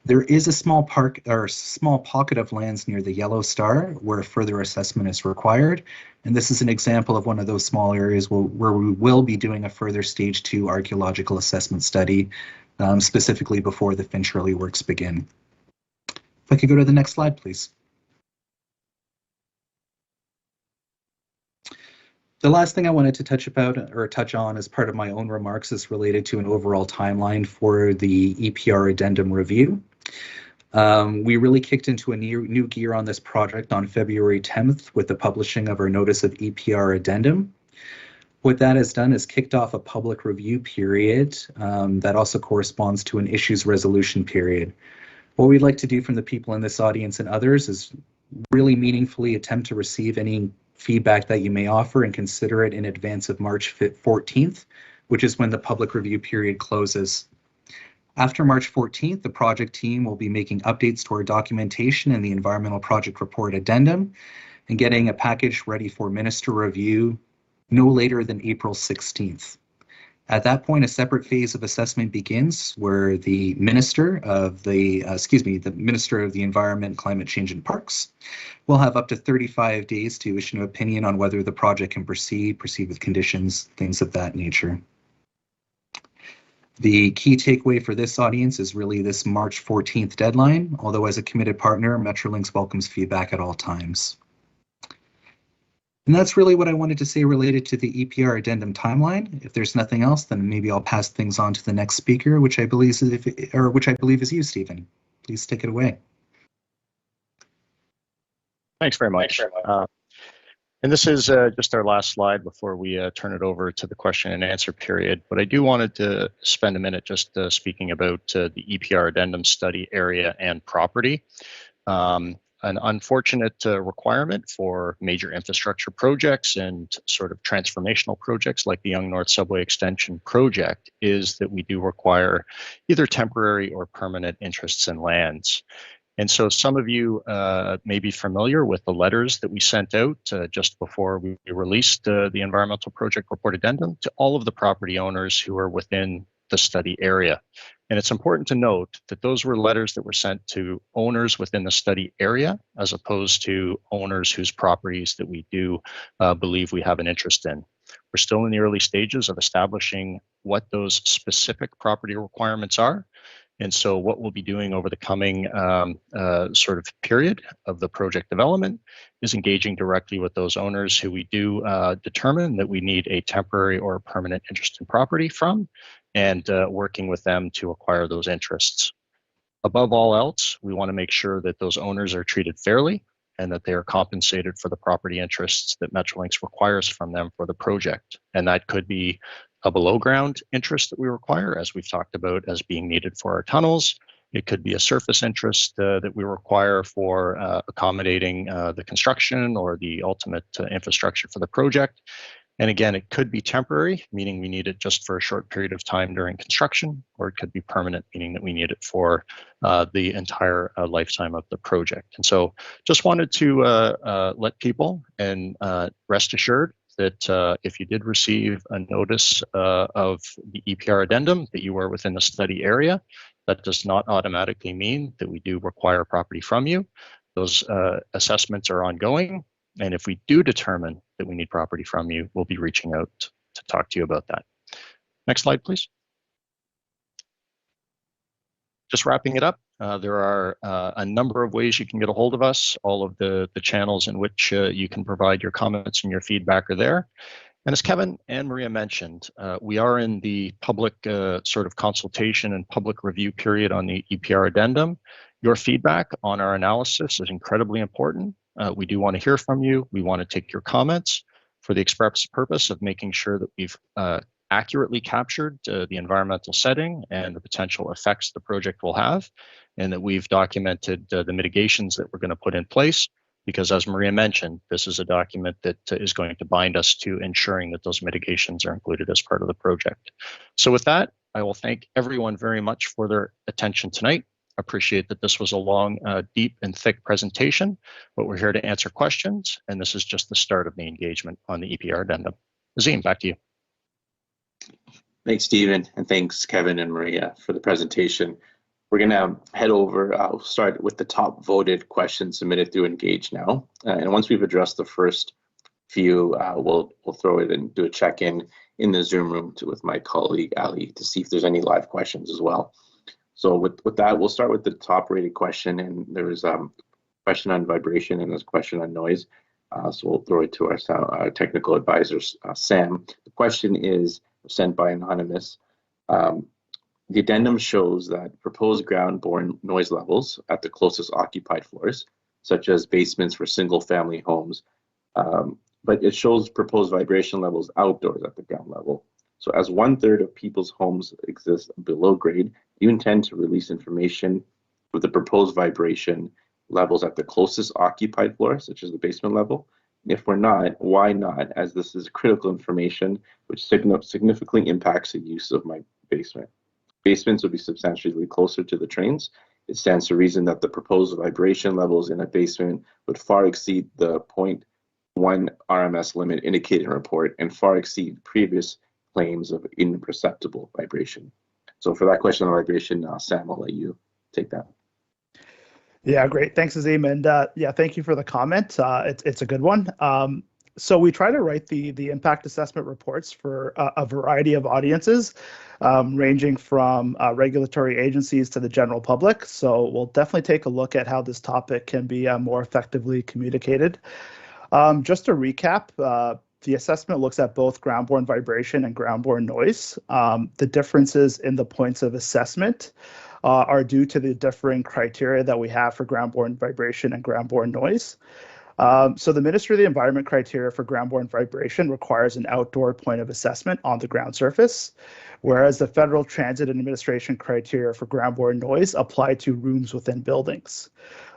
there is a small park or small pocket of lands near the yellow star where further assessment is required. And this is an example of one of those small areas where we will be doing a further stage 2 archaeological assessment study, specifically before the Finch early works begin. If I could go to the next slide, please. The last thing I wanted to touch on as part of my own remarks is related to an overall timeline for the EPR addendum review. We really kicked into a new gear on this project on February 10th with the publishing of our notice of EPR addendum. What that has done is kicked off a public review period that also corresponds to an issues resolution period. What we'd like to do from the people in this audience and others is really meaningfully attempt to receive any feedback that you may offer and consider it in advance of March 14th, which is when the public review period closes. After March 14th, the project team will be making updates to our documentation and the environmental project report addendum and getting a package ready for minister review no later than April 16th. At that point, a separate phase of assessment begins where the Minister of the Environment, Climate Change and Parks will have up to 35 days to issue an opinion on whether the project can proceed with conditions, things of that nature. The key takeaway for this audience is really this March 14th deadline, although as a committed partner, Metrolinx welcomes feedback at all times. And that's really what I wanted to say related to the EPR addendum timeline. If there's nothing else, then maybe I'll pass things on to the next speaker, which I believe is you, Stephen. Please take it away. Thanks very much. And this is just our last slide before we turn it over to the question and answer period. But I do wanted to spend a minute just speaking about the EPR addendum study area and property. An unfortunate requirement for major infrastructure projects and sort of transformational projects like the Yonge North Subway Extension project is that we do require either temporary or permanent interests in lands. And so some of you may be familiar with the letters that we sent out just before we released the environmental project report addendum to all of the property owners who are within the study area. And it's important to note that those were letters that were sent to owners within the study area, as opposed to owners whose properties that we do believe we have an interest in. We're still in the early stages of establishing what those specific property requirements are. And so what we'll be doing over the coming sort of period of the project development is engaging directly with those owners who we do determine that we need a temporary or permanent interest in property from, and working with them to acquire those interests. Above all else, we want to make sure that those owners are treated fairly and that they are compensated for the property interests that Metrolinx requires from them for the project. And that could be a below ground interest that we require, as we've talked about, as being needed for our tunnels. It could be a surface interest that we require for accommodating the construction or the ultimate infrastructure for the project. And again, it could be temporary, meaning we need it just for a short period of time during construction, or it could be permanent, meaning that we need it for the entire lifetime of the project. And so just wanted to let people and rest assured that if you did receive a notice of the EPR addendum that you are within the study area, that does not automatically mean that we do require property from you. Those assessments are ongoing. And if we do determine that we need property from you, we'll be reaching out to talk to you about that. Next slide, please. Just wrapping it up, there are a number of ways you can get a hold of us. All of the channels in which you can provide your comments and your feedback are there. And as Kevin and Maria mentioned, we are in the public sort of consultation and public review period on the EPR addendum. Your feedback on our analysis is incredibly important. We do want to hear from you. We want to take your comments for the express purpose of making sure that we've accurately captured the environmental setting and the potential effects the project will have, and that we've documented the mitigations that we're going to put in place, because as Maria mentioned, this is a document that is going to bind us to ensuring that those mitigations are included as part of the project. So with that, I will thank everyone very much for their attention tonight. Appreciate that this was a long, deep, and thick presentation, but we're here to answer questions, and this is just the start of the engagement on the EPR addendum. Azim, back to you. Thanks, Stephen, and thanks, Kevin and Maria, for the presentation. We're going to head over. I'll start with the top voted questions submitted through Engage now. And once we've addressed the first few, we'll throw it and do a check-in in the Zoom room with my colleague, Ali, to see if there's any live questions as well. So with that, we'll start with the top rated question. And there was a question on vibration and there's a question on noise. So we'll throw it to our technical advisor, Sam. The question is sent by Anonymous. The addendum shows that proposed ground-borne noise levels at the closest occupied floors, such as basements for single-family homes, but it shows proposed vibration levels outdoors at the ground level. So as 1/3 of people's homes exist below grade, do you intend to release information with the proposed vibration levels at the closest occupied floor, such as the basement level? If we're not, why not, as this is critical information which significantly impacts the use of my basement. Basements would be substantially closer to the trains. It stands to reason that the proposed vibration levels in a basement would far exceed the 0.1 RMS limit indicated in the report and far exceed previous claims of imperceptible vibration. So for that question on vibration, Sam, I'll let you take that. Yeah, great. Thanks, Azim. And yeah, thank you for the comment. It's a good one. So we try to write the impact assessment reports for a variety of audiences, ranging from regulatory agencies to the general public. So we'll definitely take a look at how this topic can be more effectively communicated. Just to recap, the assessment looks at both ground-borne vibration and ground-borne noise. The differences in the points of assessment are due to the differing criteria that we have for ground-borne vibration and ground-borne noise. So the Ministry of the Environment criteria for ground-borne vibration requires an outdoor point of assessment on the ground surface, whereas the Federal Transit Administration criteria for ground-borne noise apply to rooms within buildings.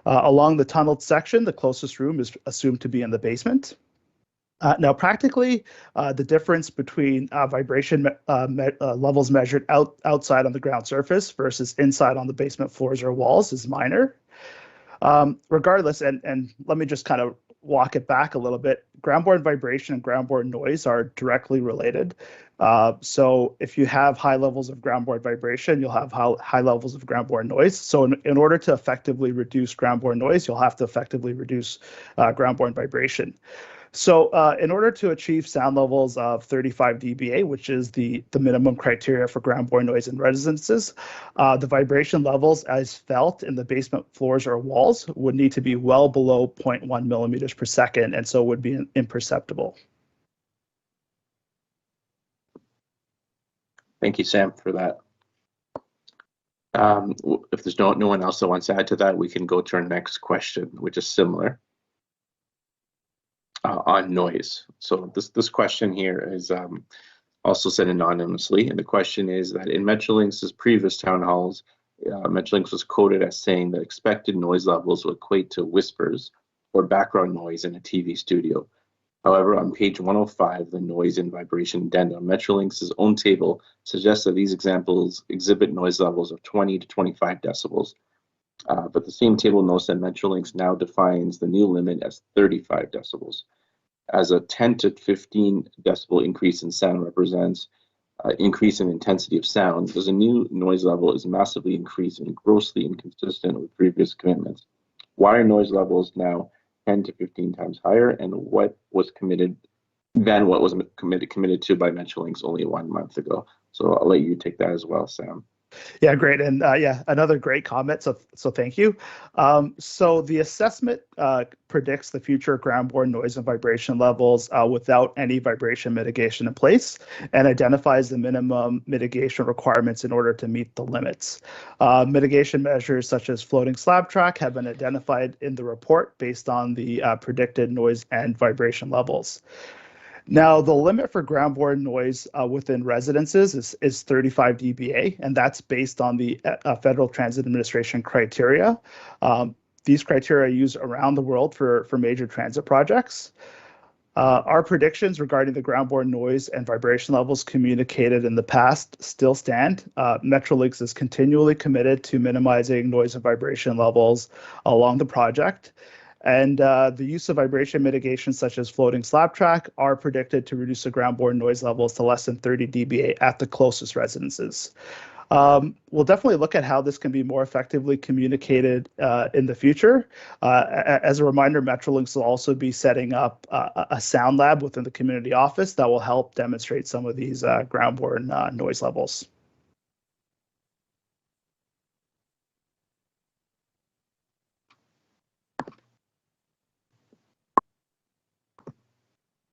Along the tunneled section, the closest room is assumed to be in the basement. Now, practically, the difference between vibration levels measured outside on the ground surface versus inside on the basement floors or walls is minor. Regardless, and let me just kind of walk it back a little bit, ground-borne vibration and ground-borne noise are directly related. So if you have high levels of ground-borne vibration, you'll have high levels of ground-borne noise. So in order to effectively reduce ground-borne noise, you'll have to effectively reduce ground-borne vibration. So in order to achieve sound levels of 35 dBA, which is the minimum criteria for ground-borne noise in residences, the vibration levels as felt in the basement floors or walls would need to be well below 0.1 millimeters per second, and so would be imperceptible. Thank you, Sam, for that. If there's no one else that wants to add to that, we can go to our next question, which is similar. On noise. So this question here is also sent anonymously, and the question is that in Metrolinx's previous town halls, Metrolinx was quoted as saying that expected noise levels will equate to whispers or background noise in a TV studio. However, on page 105, the noise and vibration addendum, Metrolinx's own table suggests that these examples exhibit noise levels of 20 to 25 decibels. But the same table notes that Metrolinx now defines the new limit as 35 decibels. As a 10 to 15 decibel increase in sound represents increase in intensity of sound, because a new noise level is massively increased and grossly inconsistent with previous commitments. Why are noise levels now 10 to 15 times higher, and what was committed to by Metrolinx only 1 month ago? So I'll let you take that as well, Sam. Yeah, great. And yeah, another great comment. So thank you. So the assessment predicts the future ground-borne noise and vibration levels without any vibration mitigation in place, and identifies the minimum mitigation requirements in order to meet the limits. Mitigation measures such as floating slab track have been identified in the report based on the predicted noise and vibration levels. Now, the limit for ground-borne noise within residences is 35 dBA, and that's based on the Federal Transit Administration criteria. These criteria are used around the world for major transit projects. Our predictions regarding the groundborne noise and vibration levels communicated in the past still stand. Metrolinx is continually committed to minimizing noise and vibration levels along the project. And the use of vibration mitigation, such as floating slab track, are predicted to reduce the groundborne noise levels to less than 30 dBA at the closest residences. We'll definitely look at how this can be more effectively communicated in the future. As a reminder, Metrolinx will also be setting up a sound lab within the community office that will help demonstrate some of these groundborne noise levels.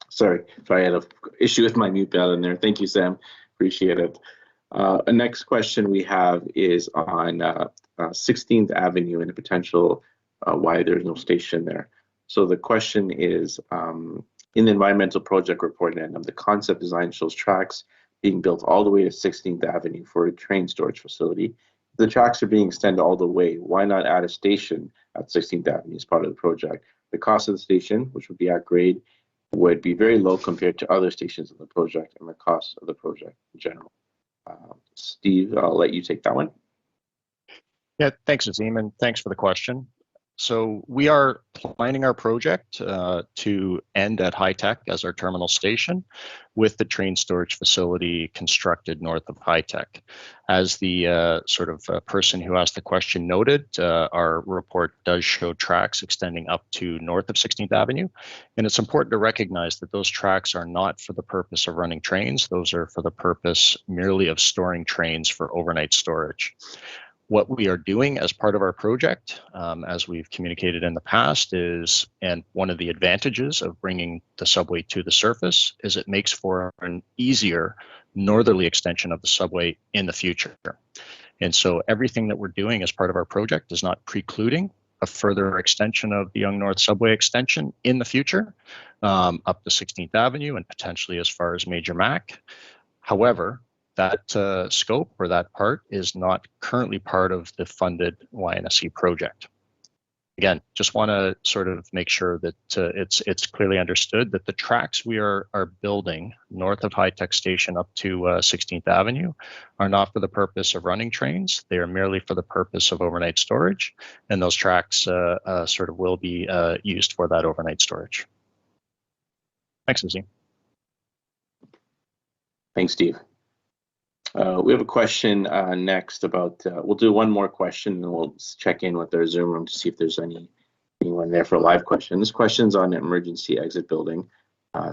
Sorry if I had an issue with my mute button there. Thank you, Sam. Appreciate it. A next question we have is on 16th Avenue and a potential why there's no station there. So the question is, in the environmental project report, the concept design shows tracks being built all the way to 16th Avenue for a train storage facility. If the tracks are being extended all the way, why not add a station at 16th Avenue as part of the project? The cost of the station, which would be at grade, would be very low compared to other stations in the project and the cost of the project in general. Steve, I'll let you take that one. Yeah, thanks, Azim, and thanks for the question. So we are planning our project to end at High Tech as our terminal station, with the train storage facility constructed north of High Tech. As the person who asked the question noted, our report does show tracks extending up to north of 16th Avenue. And it's important to recognize that those tracks are not for the purpose of running trains. Those are for the purpose merely of storing trains for overnight storage. What we are doing as part of our project, as we've communicated in the past, is, and one of the advantages of bringing the subway to the surface, is it makes for an easier northerly extension of the subway in the future. And so everything that we're doing as part of our project is not precluding a further extension of the Yonge North subway extension in the future, up to 16th Avenue and potentially as far as Major Mac. However, that scope or that part is not currently part of the funded YNSE project. Again, just want to sort of make sure that it's clearly understood that the tracks we are building north of High Tech Station up to 16th Avenue are not for the purpose of running trains. They are merely for the purpose of overnight storage, and those tracks will be used for that overnight storage. Thanks, Azim. Thanks, Steve. We have a question next about, we'll do one more question and we'll check in with our Zoom room to see if there's anyone there for a live question. This question's on emergency exit building.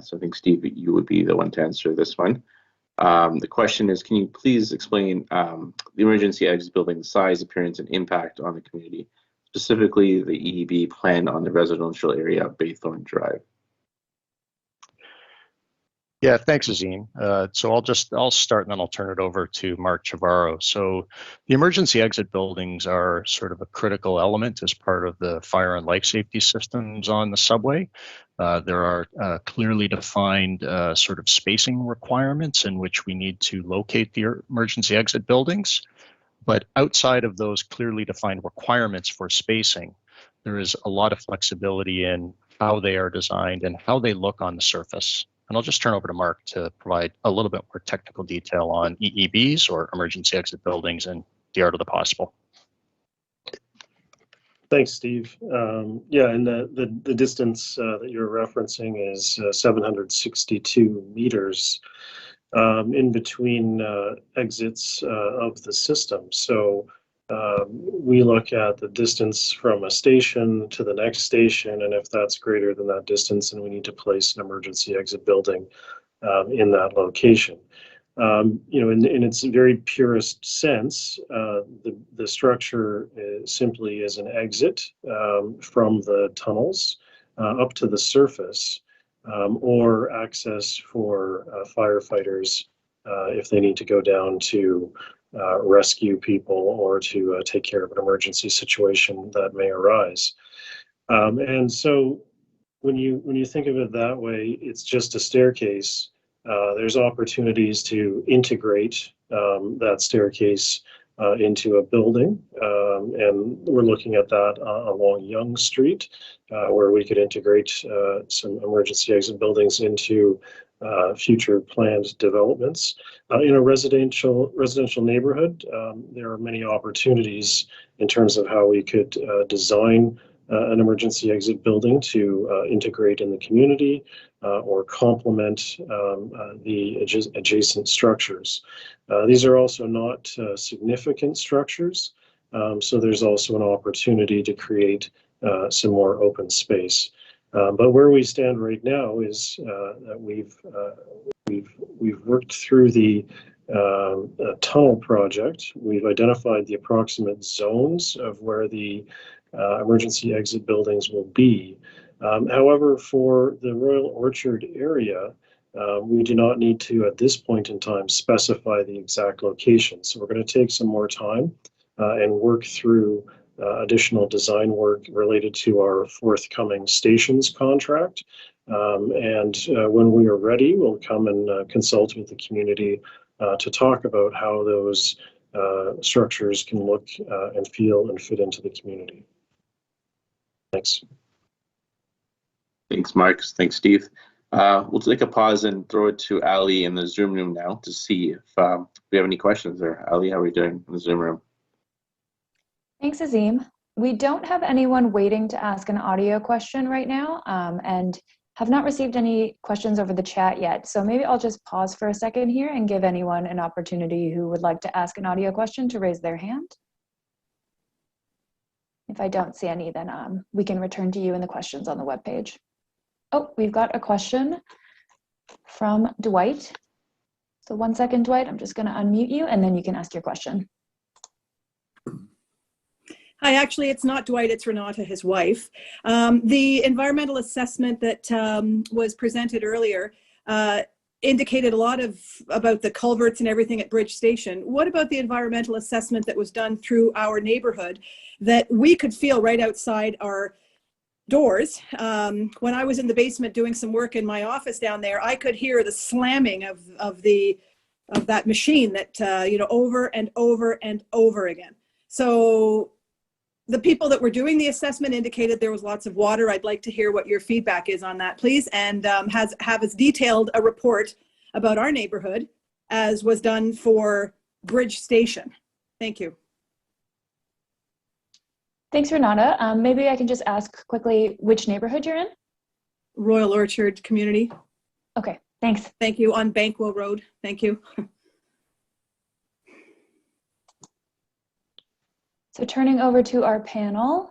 So I think, Steve, you would be the one to answer this one. The question is, can you please explain the emergency exit building, the size, appearance, and impact on the community, specifically the EEB plan on the residential area of Baythorn Drive? Yeah, thanks, Azim. So I'll start and then I'll turn it over to Mark Chavarro. So the emergency exit buildings are sort of a critical element as part of the fire and life safety systems on the subway. There are clearly defined sort of spacing requirements in which we need to locate the emergency exit buildings. But outside of those clearly defined requirements for spacing, there is a lot of flexibility in how they are designed and how they look on the surface. And I'll just turn over to Mark to provide a little bit more technical detail on EEBs or emergency exit buildings and the art of the possible. Thanks, Steve. Yeah, and the distance that you're referencing is 762 meters in between exits of the system. So we look at the distance from a station to the next station, and if that's greater than that distance, then we need to place an emergency exit building in that location. In its very purest sense, the structure simply is an exit from the tunnels up to the surface, or access for firefighters if they need to go down to rescue people or to take care of an emergency situation that may arise. And so when you think of it that way, it's just a staircase. There's opportunities to integrate that staircase into a building, and we're looking at that along Yonge Street, where we could integrate some emergency exit buildings into future planned developments. In a residential neighborhood, there are many opportunities in terms of how we could design an emergency exit building to integrate in the community or complement the adjacent structures. These are also not significant structures, so there's also an opportunity to create some more open space. But where we stand right now is that we've worked through the tunnel project. We've identified the approximate zones of where the emergency exit buildings will be. However, for the Royal Orchard area, we do not need to, at this point in time, specify the exact location. So we're going to take some more time and work through additional design work related to our forthcoming stations contract. And when we are ready, we'll come and consult with the community to talk about how those structures can look and feel and fit into the community. Thanks. Thanks, Mark. Thanks, Steve. We'll take a pause and throw it to Ali in the Zoom room now to see if we have any questions there. Ali, how are we doing in the Zoom room? Thanks, Azim. We don't have anyone waiting to ask an audio question right now, and have not received any questions over the chat yet. So maybe I'll just pause for a second here and give anyone an opportunity who would like to ask an audio question to raise their hand. If I don't see any, then we can return to you in the questions on the webpage. Oh, we've got a question from Dwight. So 1 second, Dwight, I'm just gonna unmute you and then you can ask your question. Hi, actually, it's not Dwight, it's Renata, his wife. The environmental assessment that was presented earlier indicated a lot about the culverts and everything at Bridge Station. What about the environmental assessment that was done through our neighborhood that we could feel right outside our doors? When I was in the basement doing some work in my office down there, I could hear the slamming of that machine that, you know, over and over and over again. So the people that were doing the assessment indicated there was lots of water. I'd like to hear what your feedback is on that, please, and have as detailed a report about our neighborhood as was done for Bridge Station. Thank you. Thanks, Renata. Maybe I can just ask quickly which neighborhood you're in? Royal Orchard Community. Okay, thanks. Thank you. On Bankwell Road. Thank you. So turning over to our panel,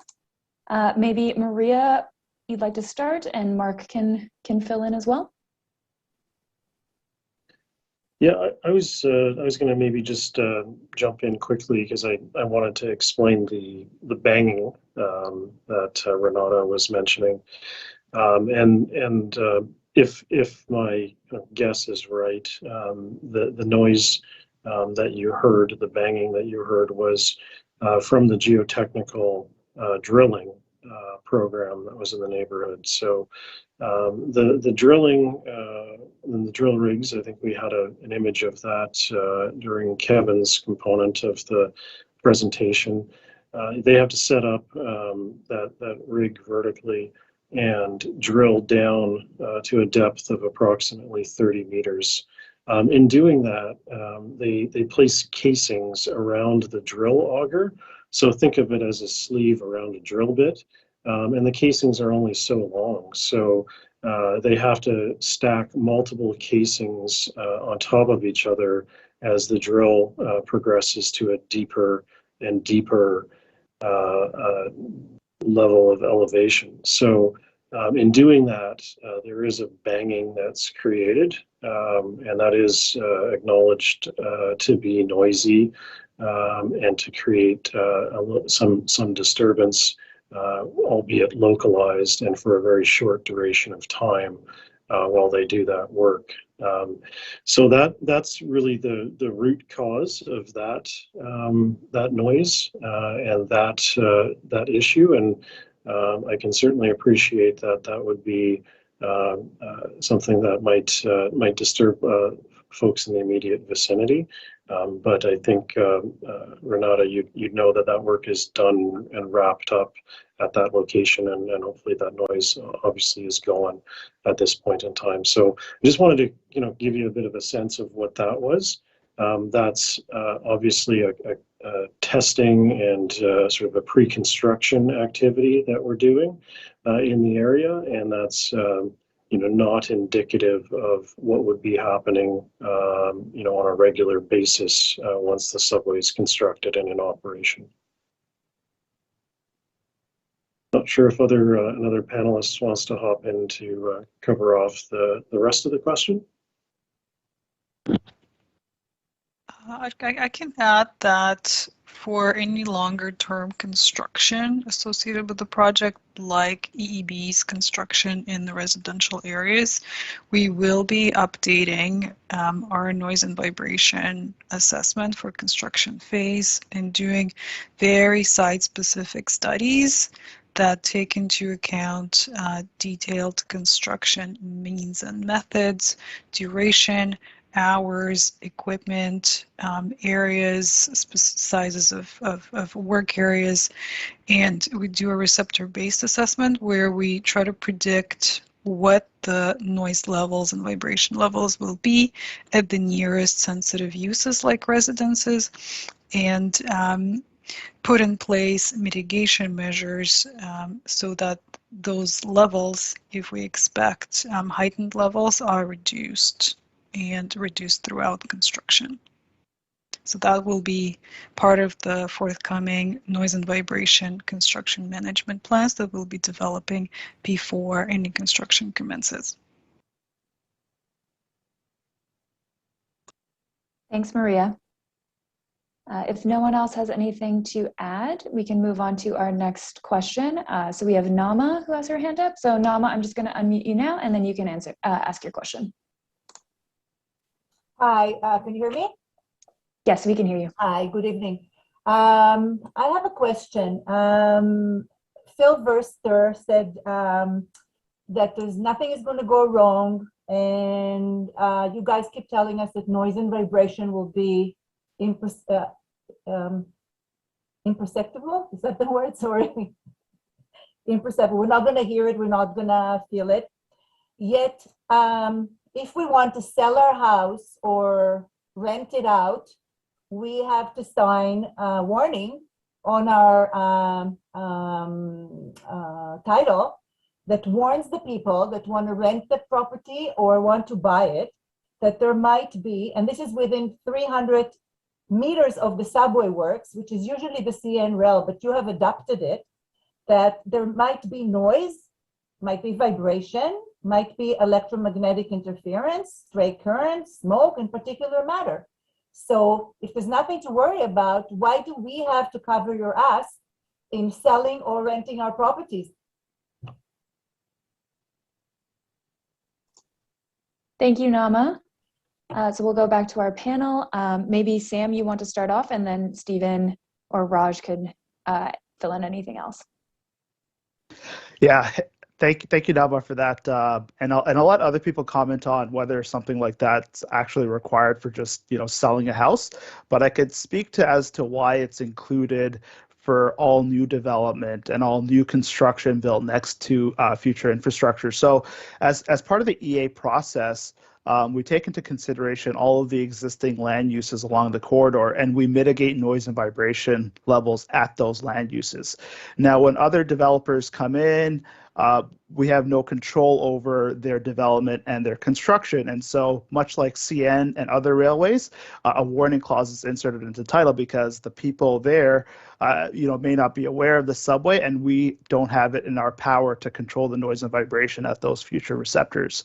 maybe Maria, you'd like to start, and Mark can fill in as well. Yeah, I was going to maybe just jump in quickly because I wanted to explain the banging that Renata was mentioning, and if my guess is right, the noise that you heard, the banging that you heard, was from the geotechnical drilling program that was in the neighborhood. So the drilling and the drill rigs, I think we had an image of that during Kevin's component of the presentation. They have to set up that rig vertically and drill down to a depth of approximately 30 meters. In doing that, they place casings around the drill auger. So think of it as a sleeve around a drill bit. And the casings are only so long. So they have to stack multiple casings on top of each other as the drill progresses to a deeper and deeper level of elevation. So in doing that, there is a banging that's created, and that is acknowledged to be noisy and to create some disturbance, albeit localized and for a very short duration of time while they do that work. So that's really the root cause of that noise and that issue. And I can certainly appreciate that would be something that might disturb folks in the immediate vicinity. But I think, Renata, you'd know that that work is done and wrapped up at that location, and hopefully that noise obviously is gone at this point in time. So I just wanted to, give you a bit of a sense of what that was. That's obviously a testing and sort of a pre-construction activity that we're doing in the area, and that's not indicative of what would be happening, on a regular basis once the subway is constructed and in operation. Not sure if another panelist wants to hop in to cover off the rest of the question. I can add that for any longer term construction associated with the project, like EEB's construction in the residential areas, we will be updating our noise and vibration assessment for construction phase and doing very site-specific studies that take into account detailed construction means and methods, duration, hours, equipment, areas, sizes of work areas, and we do a receptor-based assessment where we try to predict what the noise levels and vibration levels will be at the nearest sensitive uses like residences, and put in place mitigation measures so that those levels, if we expect heightened levels, are reduced and reduced throughout construction. So that will be part of the forthcoming noise and vibration construction management plans that we'll be developing before any construction commences. Thanks, Maria. If no one else has anything to add, we can move on to our next question. So we have Nama who has her hand up. So Nama, I'm just going to unmute you now, and then you can ask your question. Hi, can you hear me? Yes, we can hear you. Hi, good evening. I have a question. Phil Verster said that nothing is going to go wrong, and you guys keep telling us that noise and vibration will be imperceptible. Is that the word? Sorry. Imperceptible. We're not going to hear it. We're not going to feel it. Yet, if we want to sell our house or rent it out, we have to sign a warning on our title that warns the people that want to rent the property or want to buy it, that there might be, and this is within 300 meters of the subway works, which is usually the CN rail, but you have adapted it, that there might be noise, might be vibration, might be electromagnetic interference, stray currents, smoke, and particular matter. So if there's nothing to worry about, why do we have to cover your ass in selling or renting our properties? Thank you, Nama. So we'll go back to our panel. Maybe Sam, you want to start off, and then Stephen or Raj could fill in anything else. Yeah, thank you, Nama, for that. And I'll let other people comment on whether something like that's actually required for just selling a house. But I could speak as to why it's included for all new development and all new construction built next to future infrastructure. So as part of the EA process, we take into consideration all of the existing land uses along the corridor, and we mitigate noise and vibration levels at those land uses. Now, when other developers come in, we have no control over their development and their construction. And so much like CN and other railways, a warning clause is inserted into the title because the people there may not be aware of the subway, and we don't have it in our power to control the noise and vibration at those future receptors.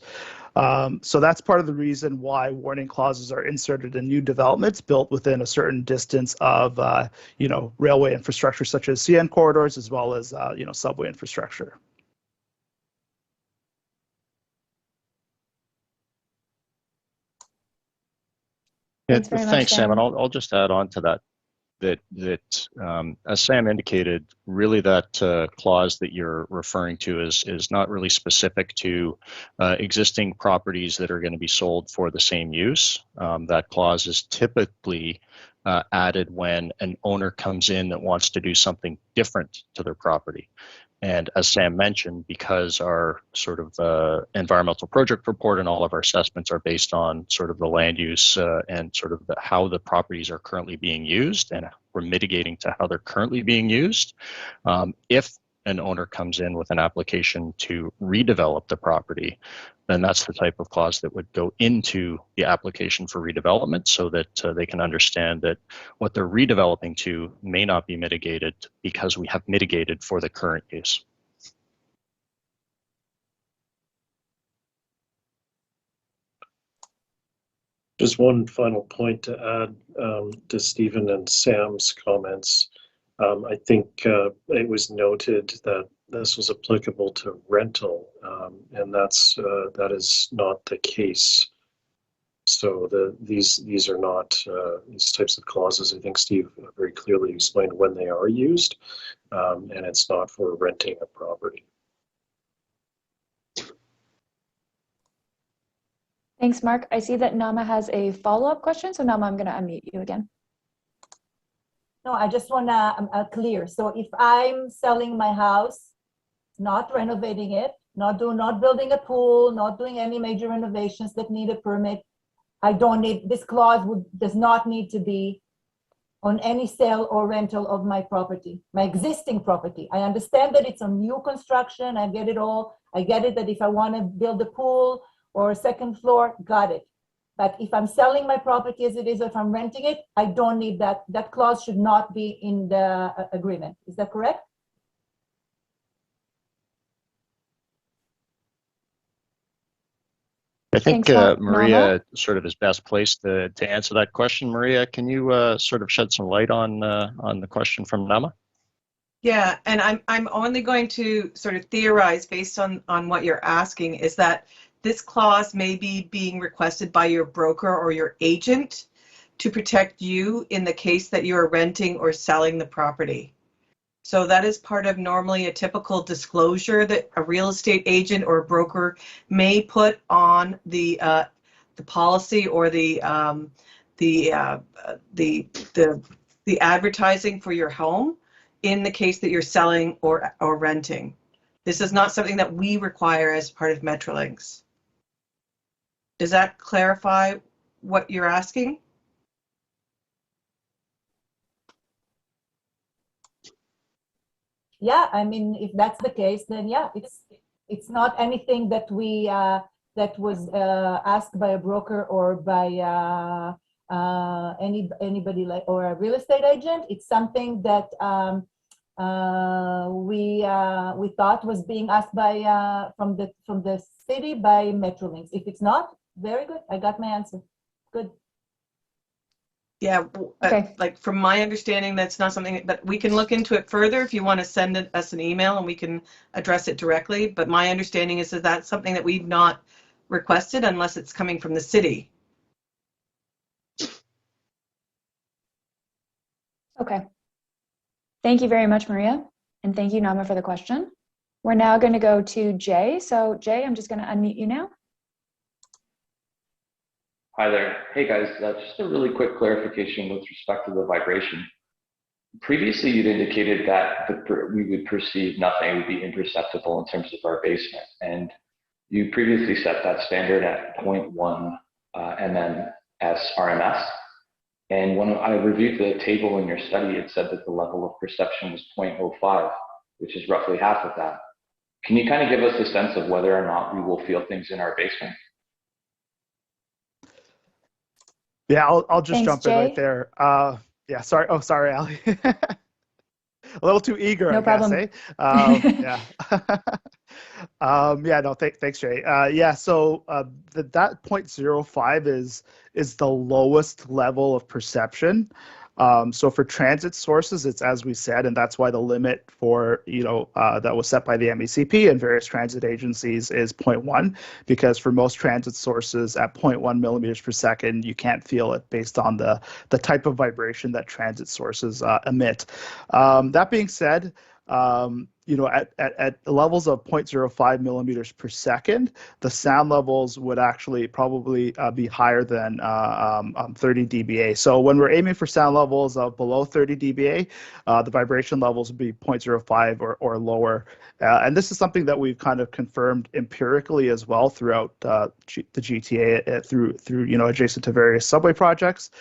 So that's part of the reason why warning clauses are inserted in new developments built within a certain distance of railway infrastructure such as CN corridors, as well as subway infrastructure. Thanks very much, Thanks, Sam. Sam. And I'll just add on to that. as Sam indicated, really that clause that you're referring to is not really specific to existing properties that are going to be sold for the same use. That clause is typically added when an owner comes in that wants to do something different to their property. And as Sam mentioned, because our sort of environmental project report and all of our assessments are based on sort of the land use and sort of how the properties are currently being used, and we're mitigating to how they're currently being used. If an owner comes in with an application to redevelop the property, then that's the type of clause that would go into the application for redevelopment, so that they can understand that what they're redeveloping to may not be mitigated because we have mitigated for the current use. Just one final point to add to Stephen and Sam's comments. I think it was noted that this was applicable to rental, and that is not the case. So these are not these types of clauses. I think Steve very clearly explained when they are used, and it's not for renting a property. Thanks, Mark. I see that Nama has a follow-up question. So Nama, I'm going to unmute you again. No, I just want to clear. So if I'm selling my house, not renovating it, not building a pool, not doing any major renovations that need a permit, I don't need, this clause does not need to be on any sale or rental of my property, my existing property. I understand that it's a new construction. I get it all. I get it that if I want to build a pool or a second floor, got it. But if I'm selling my property as it is, or if I'm renting it, I don't need that. That clause should not be in the agreement. Is that correct? I think Thanks, Maria sort of is best placed to answer that question. Maria, can you sort of shed some light on the question from Nama? Yeah, and I'm only going to sort of theorize based on what you're asking, is that this clause may be being requested by your broker or your agent to protect you in the case that you are renting or selling the property. So that is part of normally a typical disclosure that a real estate agent or a broker may put on the policy or the advertising for your home in the case that you're selling or renting. This is not something that we require as part of Metrolinx. Does that clarify what you're asking? Yeah, I mean, if that's the case, then yeah, it's not anything that we that was asked by a broker or by anybody like or a real estate agent. It's something that we thought was being asked by from the city by Metrolinx. If it's not, very good. I got my answer. Good. Yeah, Okay. like from my understanding, that's not something, but we can look into it further if you want to send us an email and we can address it directly. But my understanding is that that's something that we've not requested unless it's coming from the city. Okay. Thank you very much, Maria. And thank you, Nama, for the question. We're now going to go to Jay. So Jay, I'm just going to unmute you now. Hi there. Hey guys, just a really quick clarification with respect to the vibration. Previously, you'd indicated that we would perceive nothing would be imperceptible in terms of our basement. And you previously set that standard at 0.1 mmS RMS. And when I reviewed the table in your study, it said that the level of perception was 0.05, which is roughly half of that. Can you kind of give us a sense of whether or not we will feel things in our basement? Yeah, I'll just Thanks, jump Jay. in right there. Yeah, sorry. Oh, sorry, Ali. A little too eager, No I guess, problem. Yeah. Yeah, no, thanks, Jay. Yeah, so that 0.05 is the lowest level of perception. So for transit sources, it's as we said, and that's why the limit for, that was set by the MECP and various transit agencies is 0.1, because for most transit sources at 0.1 millimeters per second, you can't feel it based on the type of vibration that transit sources emit. That being said, at levels of 0.05 millimeters per second, the sound levels would actually probably be higher than 30 dBA. So when we're aiming for sound levels of below 30 dBA, the vibration levels would be 0.05 or lower. And this is something that we've kind of confirmed empirically as well throughout the GTA through adjacent to various subway projects.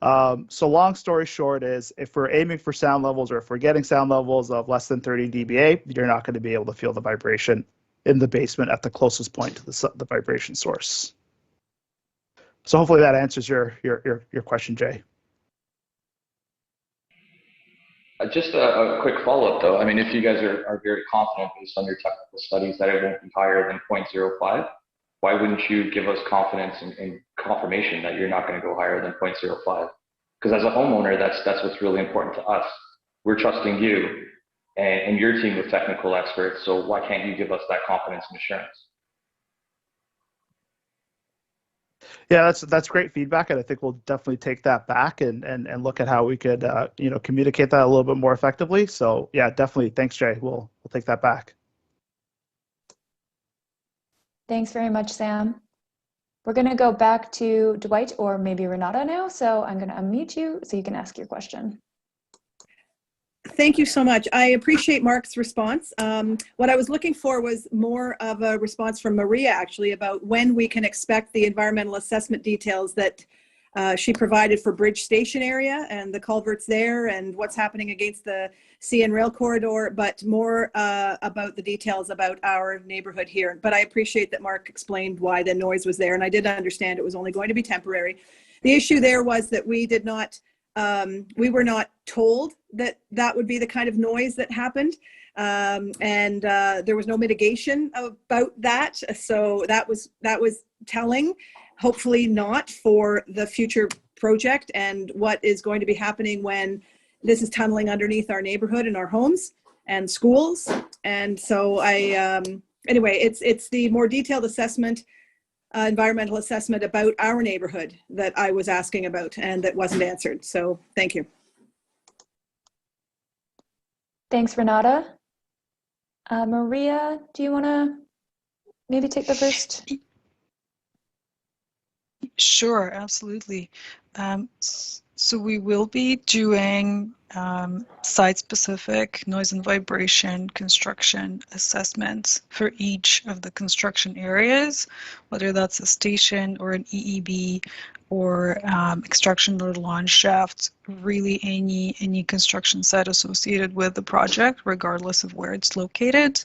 So long story short is, if we're aiming for sound levels, or if we're getting sound levels of less than 30 dBA, you're not going to be able to feel the vibration in the basement at the closest point to the vibration source. So hopefully that answers your question, Jay. Just a quick follow-up though. I mean, if you guys are very confident based on your technical studies that it won't be higher than 0.05, why wouldn't you give us confidence and confirmation that you're not going to go higher than 0.05? Because as a homeowner, that's what's really important to us. We're trusting you and your team of technical experts, so why can't you give us that confidence and assurance? Yeah, that's great feedback, and I think we'll definitely take that back and look at how we could communicate that a little bit more effectively. So yeah, definitely. Thanks, Jay. We'll take that back. Thanks very much, Sam. We're going to go back to Dwight or maybe Renata now. So I'm going to unmute you so you can ask your question. Thank you so much. I appreciate Mark's response. What I was looking for was more of a response from Maria, actually, about when we can expect the environmental assessment details that she provided for Bridge Station area and the culverts there and what's happening against the CN rail corridor, but more about the details about our neighborhood here. But I appreciate that Mark explained why the noise was there, and I did understand it was only going to be temporary. The issue there was that we did not, we were not told that that would be the kind of noise that happened. And there was no mitigation about that. So that was telling. Hopefully not for the future project and what is going to be happening when this is tunneling underneath our neighborhood and our homes and schools. And so anyway, it's the more detailed assessment, environmental assessment about our neighborhood that I was asking about and that wasn't answered. So thank you. Thanks, Renata. Maria, do you want to maybe take the first? Sure, absolutely. So we will be doing site-specific noise and vibration construction assessments for each of the construction areas, whether that's a station or an EEB or extraction or launch shaft, really any construction site associated with the project, regardless of where it's located.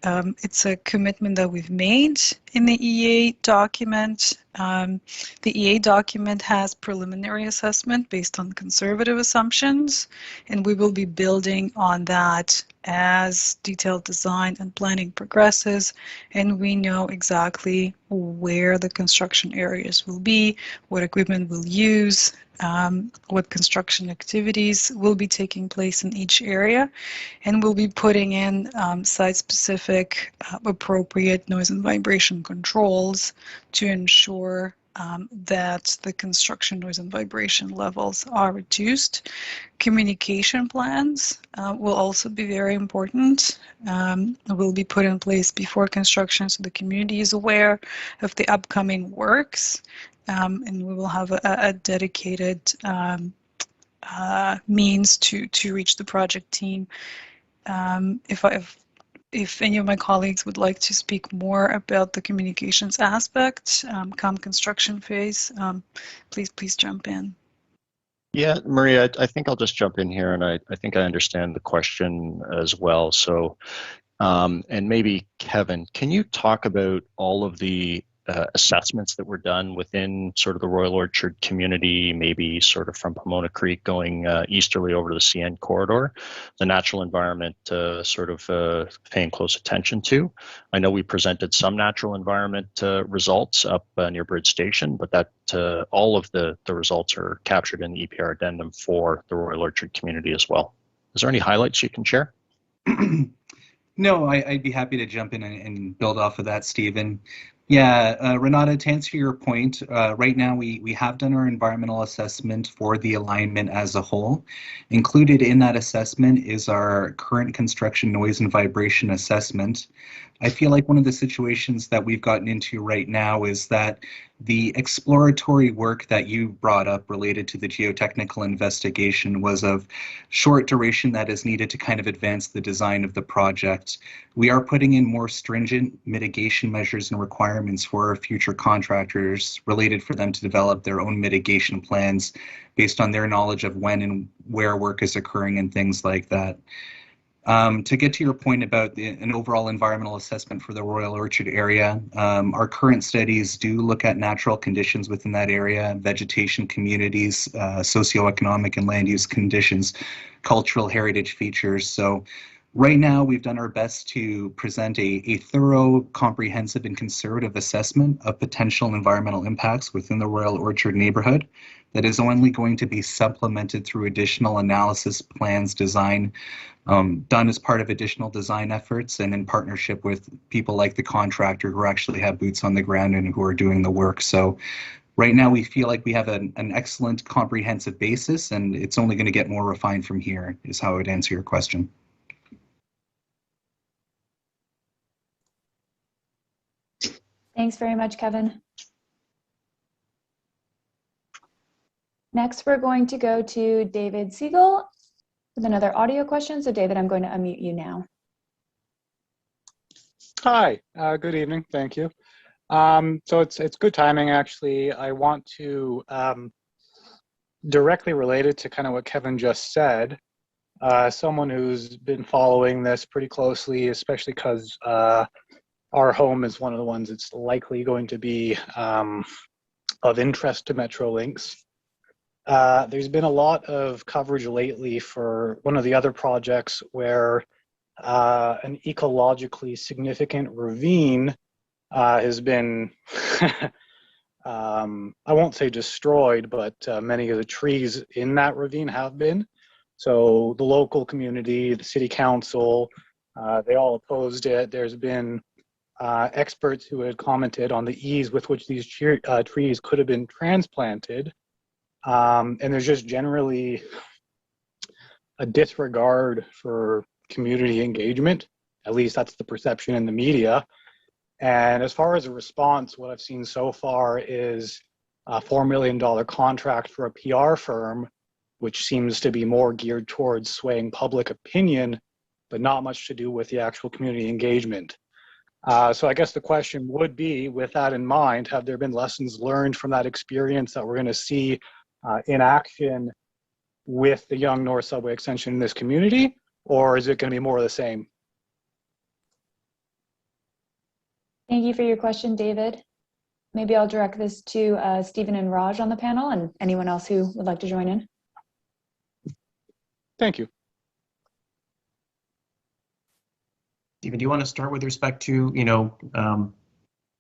It's a commitment that we've made in the EA document. The EA document has preliminary assessment based on conservative assumptions, and we will be building on that as detailed design and planning progresses, and we know exactly where the construction areas will be, what equipment we'll use, what construction activities will be taking place in each area, and we'll be putting in site-specific appropriate noise and vibration controls to ensure that the construction noise and vibration levels are reduced. Communication plans will also be very important. Will be put in place before construction so the community is aware of the upcoming works. And we will have a dedicated means to reach the project team. If any of my colleagues would like to speak more about the communications aspect, come construction phase, please jump in. Yeah, Maria, I think I'll just jump in here, and I think I understand the question as well. So, and maybe Kevin, can you talk about all of the assessments that were done within sort of the Royal Orchard community, maybe sort of from Pomona Creek going easterly over to the CN corridor, the natural environment sort of paying close attention to. I know we presented some natural environment results up near Bridge Station, but that all of the results are captured in the EPR addendum for the Royal Orchard community as well. Is there any highlights you can share? No, I'd be happy to jump in and build off of that, Stephen. Yeah, Renata, to answer your point, right now we have done our environmental assessment for the alignment as a whole. Included in that assessment is our current construction noise and vibration assessment. I feel like one of the situations that we've gotten into right now is that the exploratory work that you brought up related to the geotechnical investigation was of short duration that is needed to kind of advance the design of the project. We are putting in more stringent mitigation measures and requirements for our future contractors related for them to develop their own mitigation plans based on their knowledge of when and where work is occurring and things like that. To get to your point about an overall environmental assessment for the Royal Orchard area, our current studies do look at natural conditions within that area, vegetation communities, socioeconomic and land use conditions, cultural heritage features. So right now we've done our best to present a thorough, comprehensive and conservative assessment of potential environmental impacts within the Royal Orchard neighborhood that is only going to be supplemented through additional analysis plans design done as part of additional design efforts and in partnership with people like the contractor who actually have boots on the ground and who are doing the work. So right now we feel like we have an excellent comprehensive basis, and it's only going to get more refined from here, is how I would answer your question. Thanks very much, Kevin. Next, we're going to go to David Siegel with another audio question. So David, I'm going to unmute you now. Hi, good evening, thank you. So it's good timing, actually. I want to directly related to kind of what Kevin just said, someone who's been following this pretty closely, especially because our home is one of the ones that's likely going to be of interest to Metrolinx. There's been a lot of coverage lately for one of the other projects where an ecologically significant ravine has been, I won't say destroyed, but many of the trees in that ravine have been. So the local community, the city council, they all opposed it. There's been experts who had commented on the ease with which these trees could have been transplanted. And there's just generally a disregard for community engagement. At least that's the perception in the media. And as far as a response, what I've seen so far is a $4 million contract for a PR firm, which seems to be more geared towards swaying public opinion, but not much to do with the actual community engagement. So I guess the question would be, with that in mind, have there been lessons learned from that experience that we're going to see in action with the Yonge North Subway extension in this community, or is it going to be more of the same? Thank you for your question, David. Maybe I'll direct this to Stephen and Raj on the panel and anyone else who would like to join in. Thank you. Stephen, do you want to start with respect to,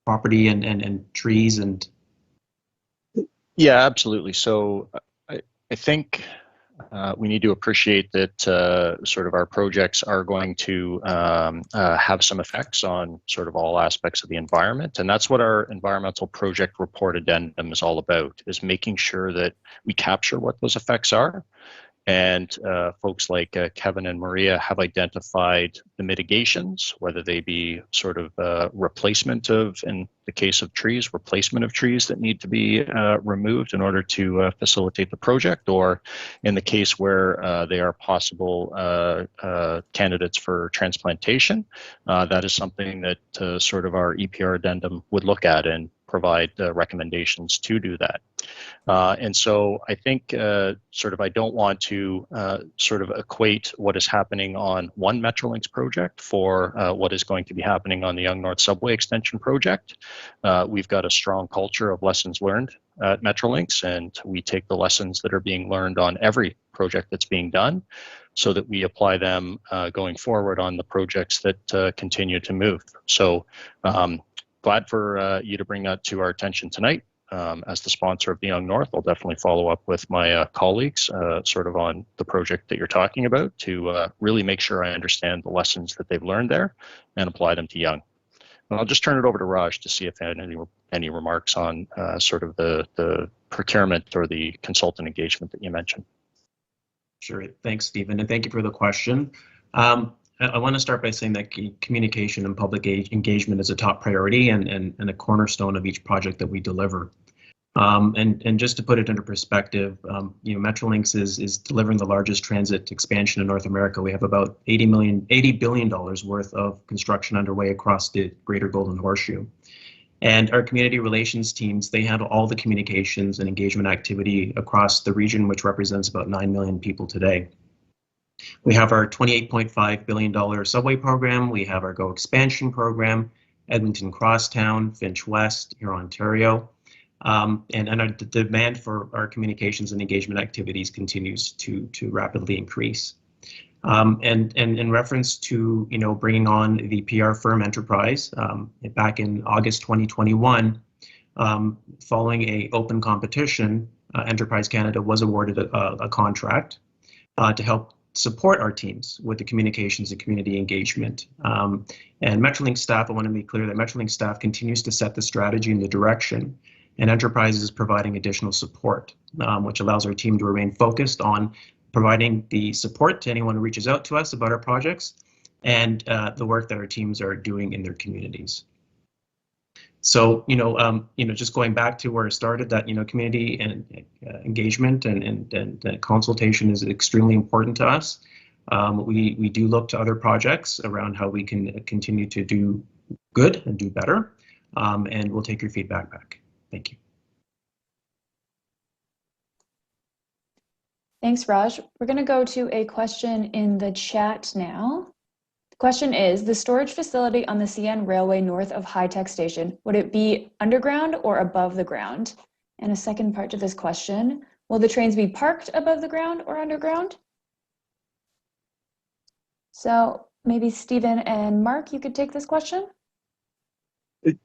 property and trees and? Yeah, absolutely. So I think we need to appreciate that sort of our projects are going to have some effects on sort of all aspects of the environment. And that's what our environmental project report addendum is all about, is making sure that we capture what those effects are. And folks like Kevin and Maria have identified the mitigations, whether they be sort of replacement of, in the case of trees, replacement of trees that need to be removed in order to facilitate the project, or in the case where they are possible candidates for transplantation. That is something that sort of our EPR addendum would look at and provide recommendations to do that. And so I think I don't want to sort of equate what is happening on one Metrolinx project for what is going to be happening on the Yonge North Subway Extension project. We've got a strong culture of lessons learned at Metrolinx, and we take the lessons that are being learned on every project that's being done so that we apply them going forward on the projects that continue to move. So glad for you to bring that to our attention tonight. As the sponsor of the Yonge North, I'll definitely follow up with my colleagues sort of on the project that you're talking about to really make sure I understand the lessons that they've learned there and apply them to Yonge. And I'll just turn it over to Raj to see if he had any remarks on sort of the procurement or the consultant engagement that you mentioned. Sure. Thanks, Stephen, and thank you for the question. I want to start by saying that communication and public engagement is a top priority and a cornerstone of each project that we deliver. And just to put it into perspective, Metrolinx is delivering the largest transit expansion in North America. We have about $80 billion worth of construction underway across the Greater Golden Horseshoe. And our community relations teams, they handle all the communications and engagement activity across the region, which represents about 9 million people today. We have our $28.5 billion subway program. We have our GO expansion program, Edmonton Crosstown, Finch West, here in Ontario. The demand for our communications and engagement activities continues to rapidly increase. And in reference to bringing on the PR firm Enterprise back in August 2021, following an open competition, Enterprise Canada was awarded a contract to help support our teams with the communications and community engagement. And Metrolinx staff, I want to be clear that Metrolinx staff continues to set the strategy and the direction, and Enterprise is providing additional support, which allows our team to remain focused on providing the support to anyone who reaches out to us about our projects and the work that our teams are doing in their communities. So, just going back to where I started, that, community and engagement and consultation is extremely important to us. We do look to other projects around how we can continue to do good and do better, and we'll take your feedback back. Thank you. Thanks, Raj. We're going to go to a question in the chat now. The question is, the storage facility on the CN Railway north of High Tech Station, would it be underground or above the ground? And a second part to this question, will the trains be parked above the ground or underground? So maybe Stephen and Mark, you could take this question.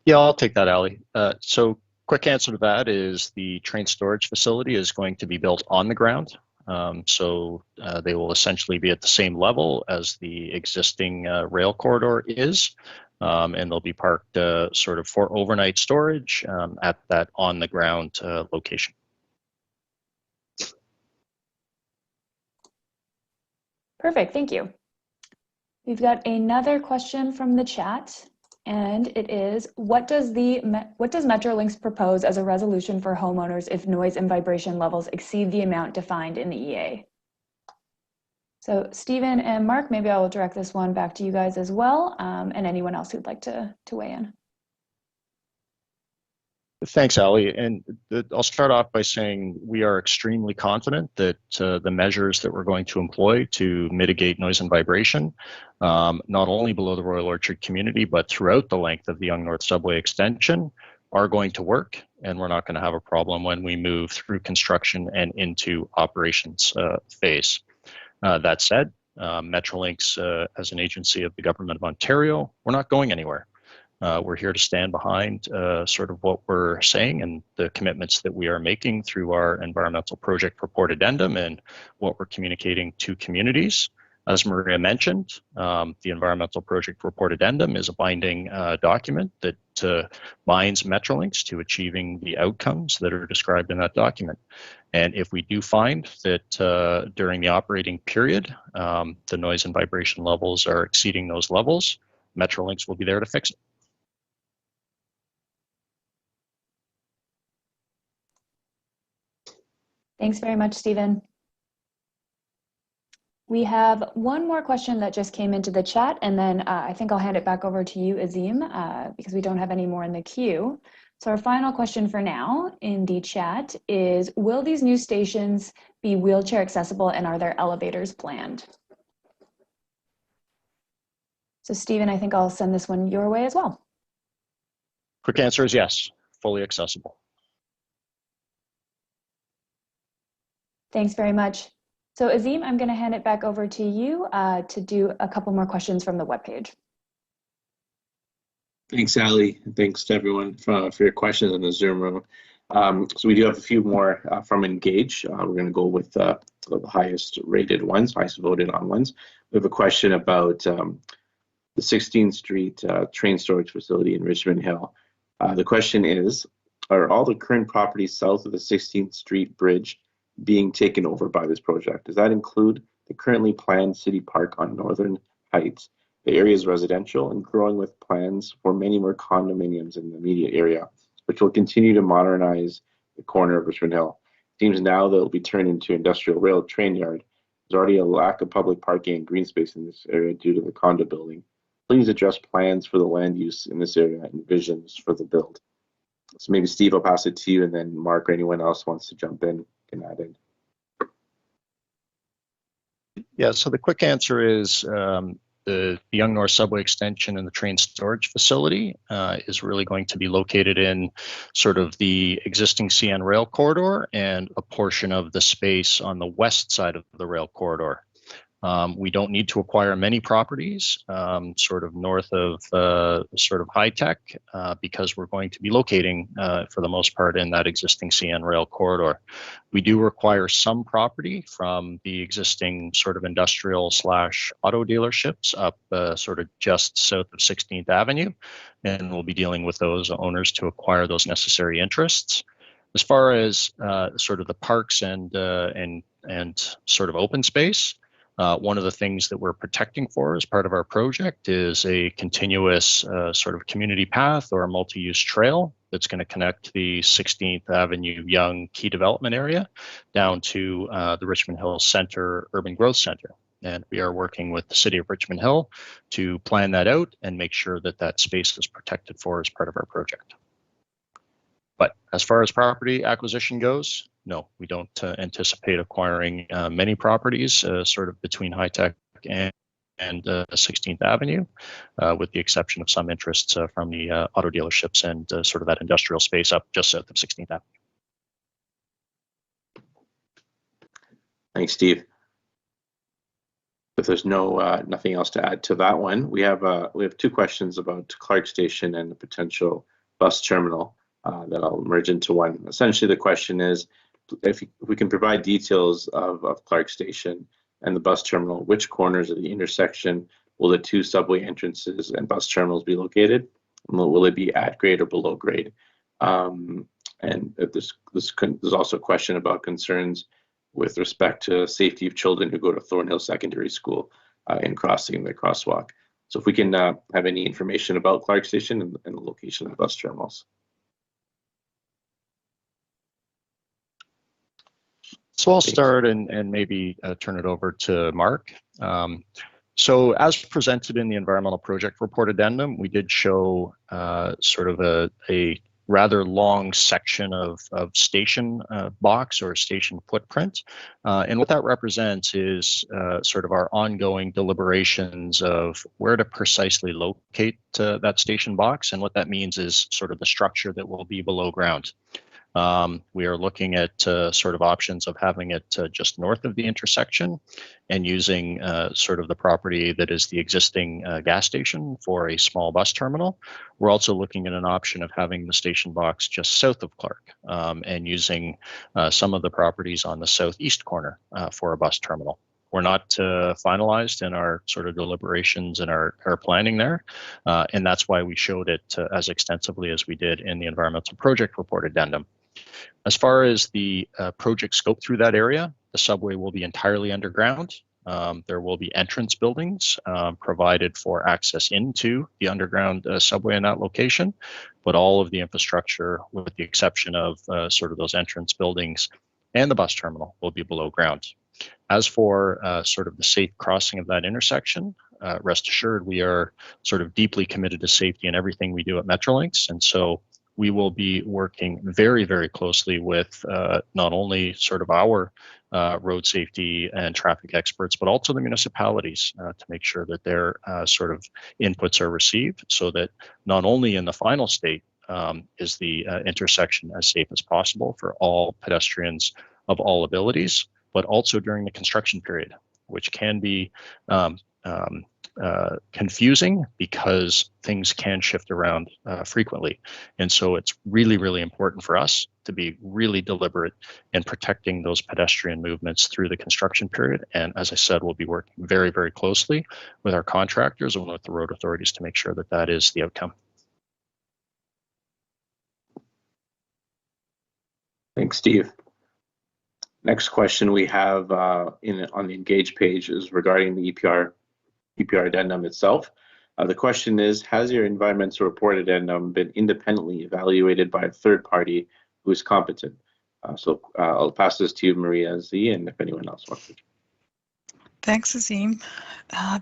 Yeah, I'll take that, Ali. So quick answer to that is the train storage facility is going to be built on the ground. So they will essentially be at the same level as the existing rail corridor is, and they'll be parked sort of for overnight storage at that on the ground location. Perfect, thank you. We've got another question from the chat, and it is, what does Metrolinx propose as a resolution for homeowners if noise and vibration levels exceed the amount defined in the EA? So Stephen and Mark, maybe I will direct this one back to you guys as well, and anyone else who'd like to weigh in. Thanks, Ali. And I'll start off by saying we are extremely confident that the measures that we're going to employ to mitigate noise and vibration, not only below the Royal Orchard community, but throughout the length of the Yonge North Subway extension, are going to work, and we're not going to have a problem when we move through construction and into operations phase. That said, Metrolinx, as an agency of the Government of Ontario, we're not going anywhere. We're here to stand behind sort of what we're saying and the commitments that we are making through our environmental project report addendum and what we're communicating to communities. As Maria mentioned, the environmental project report addendum is a binding document that binds Metrolinx to achieving the outcomes that are described in that document. And if we do find that during the operating period, the noise and vibration levels are exceeding those levels, Metrolinx will be there to fix it. Thanks very much, Stephen. We have one more question that just came into the chat, and then I think I'll hand it back over to you, Azim, because we don't have any more in the queue. So our final question for now in the chat is, will these new stations be wheelchair accessible and are there elevators planned? So Stephen, I think I'll send this one your way as well. Quick answer is yes, fully accessible. Thanks very much. So Azim, I'm going to hand it back over to you to do a couple more questions from the webpage. Thanks, Ali. And thanks to everyone for your questions in the Zoom room. So we do have a few more from Engage. We're going to go with the highest rated ones, highest voted on ones. We have a question about the 16th Street train storage facility in Richmond Hill. The question is, are all the current properties south of the 16th Street Bridge being taken over by this project? Does that include the currently planned city park on Northern Heights? The area is residential and growing with plans for many more condominiums in the immediate area, which will continue to modernize the corner of Richmond Hill. It seems now that it will be turned into industrial rail train yard. There's already a lack of public parking and green space in this area due to the condo building. Please address plans for the land use in this area and visions for the build. So maybe Steve, I'll pass it to you, and then Mark or anyone else wants to jump in can add in. Yeah, so the quick answer is the Yonge North Subway extension and the train storage facility is really going to be located in sort of the existing CN rail corridor and a portion of the space on the west side of the rail corridor. We don't need to acquire many properties sort of north of sort of high tech because we're going to be locating for the most part in that existing CN rail corridor. We do require some property from the existing sort of industrial / auto dealerships up sort of just south of 16th Avenue, and we'll be dealing with those owners to acquire those necessary interests. As far as sort of the parks and sort of open space, one of the things that we're protecting for as part of our project is a continuous sort of community path or a multi-use trail that's going to connect the 16th Avenue Yonge key development area down to the Richmond Hill Center Urban Growth Center. And we are working with the City of Richmond Hill to plan that out and make sure that that space is protected for as part of our project. But as far as property acquisition goes, no, we don't anticipate acquiring many properties sort of between High Tech and 16th Avenue, with the exception of some interests from the auto dealerships and sort of that industrial space up just south of 16th Avenue. Thanks, Steve. If there's nothing else to add to that one, we have two questions about Clark Station and the potential bus terminal that I'll merge into one. Essentially, the question is, if we can provide details of Clark Station and the bus terminal, which corners of the intersection will the two subway entrances and bus terminals be located? Will it be at grade or below grade? And there's also a question about concerns with respect to safety of children who go to Thornhill Secondary School in crossing the crosswalk. So if we can have any information about Clark Station and the location of the bus terminals. So I'll start and maybe turn it over to Mark. So as presented in the environmental project report addendum, we did show sort of a rather long section of station box or station footprint. And what that represents is sort of our ongoing deliberations of where to precisely locate that station box. And what that means is sort of the structure that will be below ground. We are looking at sort of options of having it just north of the intersection and using sort of the property that is the existing gas station for a small bus terminal. We're also looking at an option of having the station box just south of Clark and using some of the properties on the southeast corner for a bus terminal. We're not finalized in our sort of deliberations and our planning there, and that's why we showed it as extensively as we did in the environmental project report addendum. As far as the project scope through that area, the subway will be entirely underground. There will be entrance buildings provided for access into the underground subway in that location, but all of the infrastructure, with the exception of sort of those entrance buildings and the bus terminal, will be below ground. As for sort of the safe crossing of that intersection, rest assured we are sort of deeply committed to safety in everything we do at Metrolinx, and so we will be working very, very closely with not only sort of our road safety and traffic experts, but also the municipalities to make sure that their sort of inputs are received, so that not only in the final state is the intersection as safe as possible for all pedestrians of all abilities, but also during the construction period, which can be confusing because things can shift around frequently. And so it's really, really important for us to be really deliberate in protecting those pedestrian movements through the construction period. And as I said, we'll be working very, very closely with our contractors and with the road authorities to make sure that that is the outcome. Thanks, Steve. Next question we have on the Engage page is regarding the EPR addendum itself. The question is, has your environmental report addendum been independently evaluated by a third party who is competent? So I'll pass this to you, Maria Z, and if anyone else wants to. Thanks, Azim.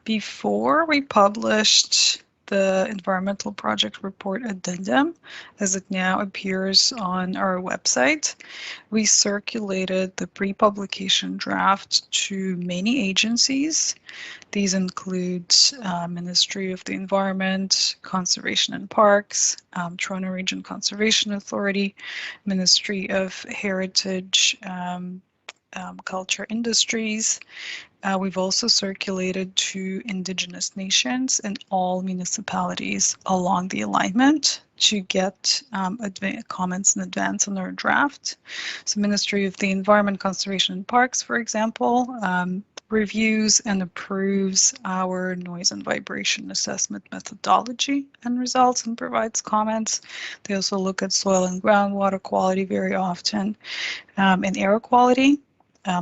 Before we published the environmental project report addendum, as it now appears on our website, we circulated the pre-publication draft to many agencies. These include Ministry of the Environment, Conservation and Parks, Toronto Region Conservation Authority, Ministry of Heritage, Culture Industries. We've also circulated to Indigenous nations and all municipalities along the alignment to get comments in advance on our draft. So Ministry of the Environment, Conservation and Parks, for example, reviews and approves our noise and vibration assessment methodology and results and provides comments. They also look at soil and groundwater quality very often and air quality.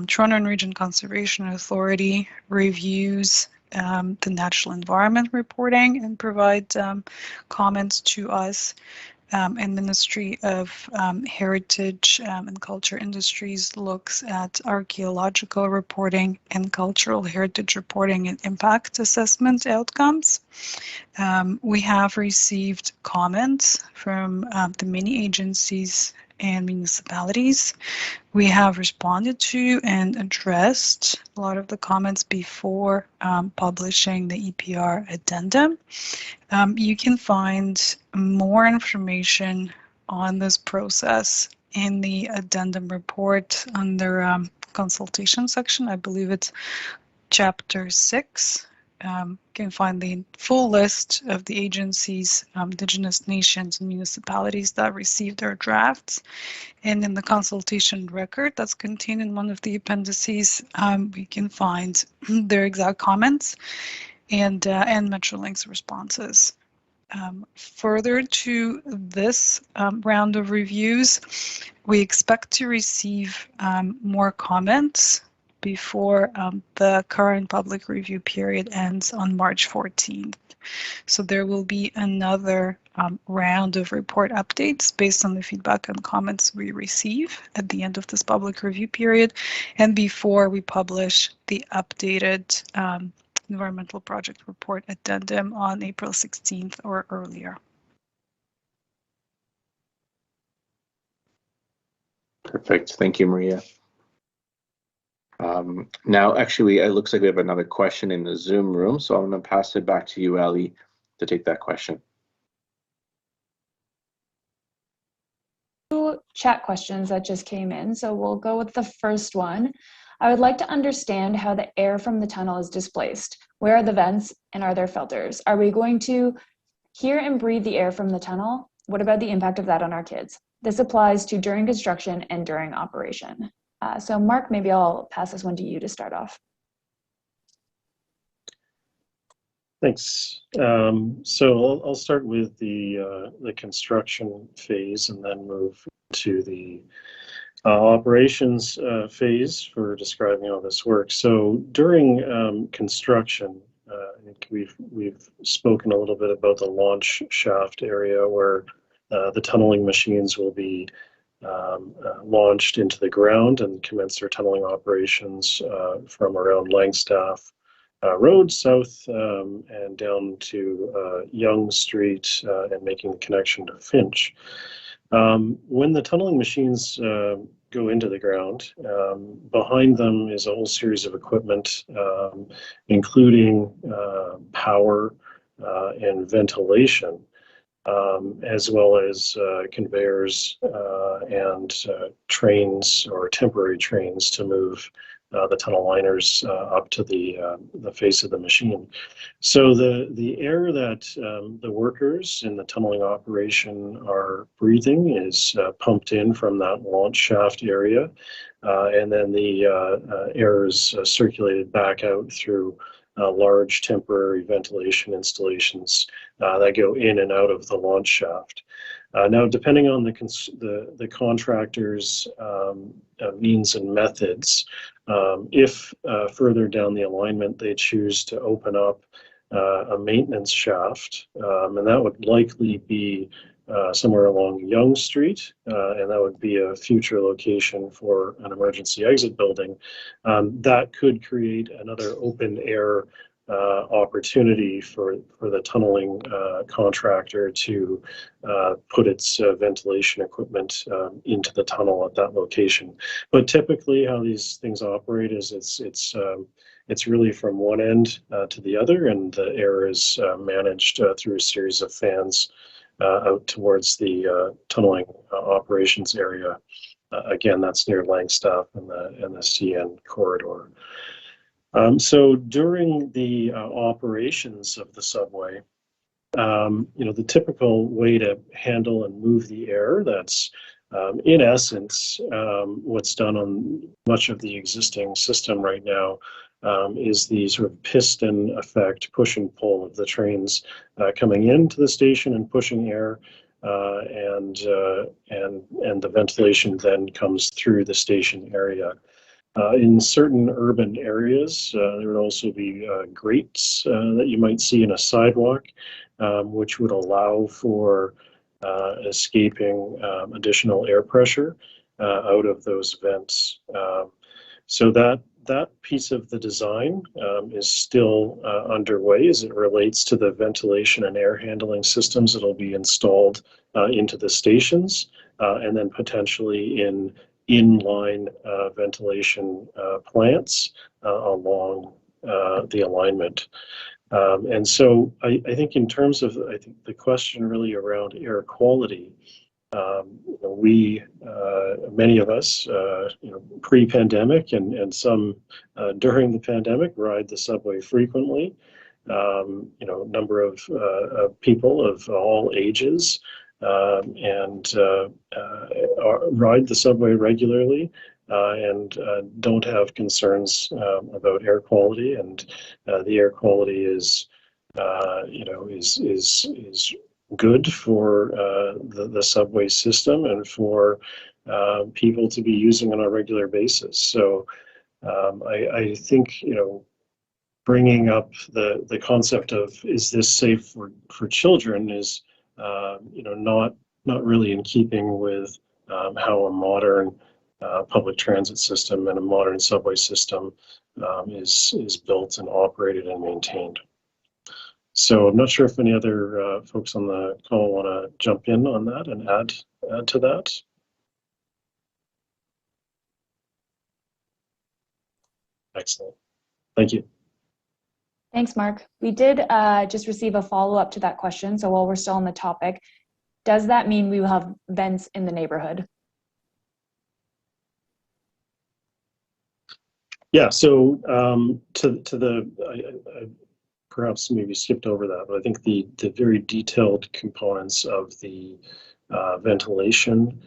Toronto Region Conservation Authority reviews the natural environment reporting and provide comments to us. And Ministry of Heritage and Culture Industries looks at archaeological reporting and cultural heritage reporting and impact assessment outcomes. We have received comments from the many agencies and municipalities. We have responded to and addressed a lot of the comments before publishing the EPR addendum. You can find more information on this process in the addendum report under consultation section. I believe it's chapter 6. You can find the full list of the agencies, Indigenous nations and municipalities that received our drafts. And in the consultation record that's contained in one of the appendices, we can find their exact comments and Metrolinx responses. Further to this round of reviews, we expect to receive more comments before the current public review period ends on March 14th. So there will be another round of report updates based on the feedback and comments we receive at the end of this public review period and before we publish the updated environmental project report addendum on April 16th or earlier. Perfect. Thank you, Maria. Now, actually, it looks like we have another question in the Zoom room, so I'm going to pass it back to you, Ali, to take that question. Two chat questions that just came in, so we'll go with the first one. I would like to understand how the air from the tunnel is displaced. Where are the vents and are there filters? Are we going to hear and breathe the air from the tunnel? What about the impact of that on our kids? This applies to during construction and during operation. So Mark, maybe I'll pass this one to you to start off. Thanks. So I'll start with the construction phase and then move to the operations phase for describing how this works. So during construction, I think we've spoken a little bit about the launch shaft area where the tunneling machines will be launched into the ground and commence their tunneling operations from around Langstaff Road south and down to Yonge Street and making the connection to Finch. When the tunneling machines go into the ground, behind them is a whole series of equipment, including power and ventilation, as well as conveyors and trains or temporary trains to move the tunnel liners up to the face of the machine. So the air that the workers in the tunneling operation are breathing is pumped in from that launch shaft area, and then the air is circulated back out through large temporary ventilation installations that go in and out of the launch shaft. Now, depending on the contractor's means and methods, if further down the alignment they choose to open up a maintenance shaft, and that would likely be somewhere along Yonge Street, and that would be a future location for an emergency exit building. That could create another open air opportunity for the tunneling contractor to put its ventilation equipment into the tunnel at that location. But typically, how these things operate is it's really from one end to the other, and the air is managed through a series of fans out towards the tunneling operations area. Again, that's near Langstaff and the CN corridor. So during the operations of the subway, the typical way to handle and move the air, that's in essence what's done on much of the existing system right now, is the sort of piston effect, push and pull of the trains coming into the station and pushing air, and the ventilation then comes through the station area. In certain urban areas, there would also be grates that you might see in a sidewalk, which would allow for escaping additional air pressure out of those vents. So that piece of the design is still underway as it relates to the ventilation and air handling systems that will be installed into the stations, and then potentially in inline ventilation plants along the alignment. And so I think in terms of, I think the question really around air quality, we, many of us, pre-pandemic and some during the pandemic, ride the subway frequently. A number of people of all ages and ride the subway regularly and don't have concerns about air quality, and the air quality is good for the subway system and for people to be using on a regular basis. So I think bringing up the concept of is this safe for children is not really in keeping with how a modern public transit system and a modern subway system is built and operated and maintained. So I'm not sure if any other folks on the call want to jump in on that and add to that. Excellent. Thank you. Thanks, Mark. We did just receive a follow-up to that question. So while we're still on the topic, does that mean we will have vents in the neighborhood? Yeah, so I perhaps maybe skipped over that, but I think the very detailed components of the ventilation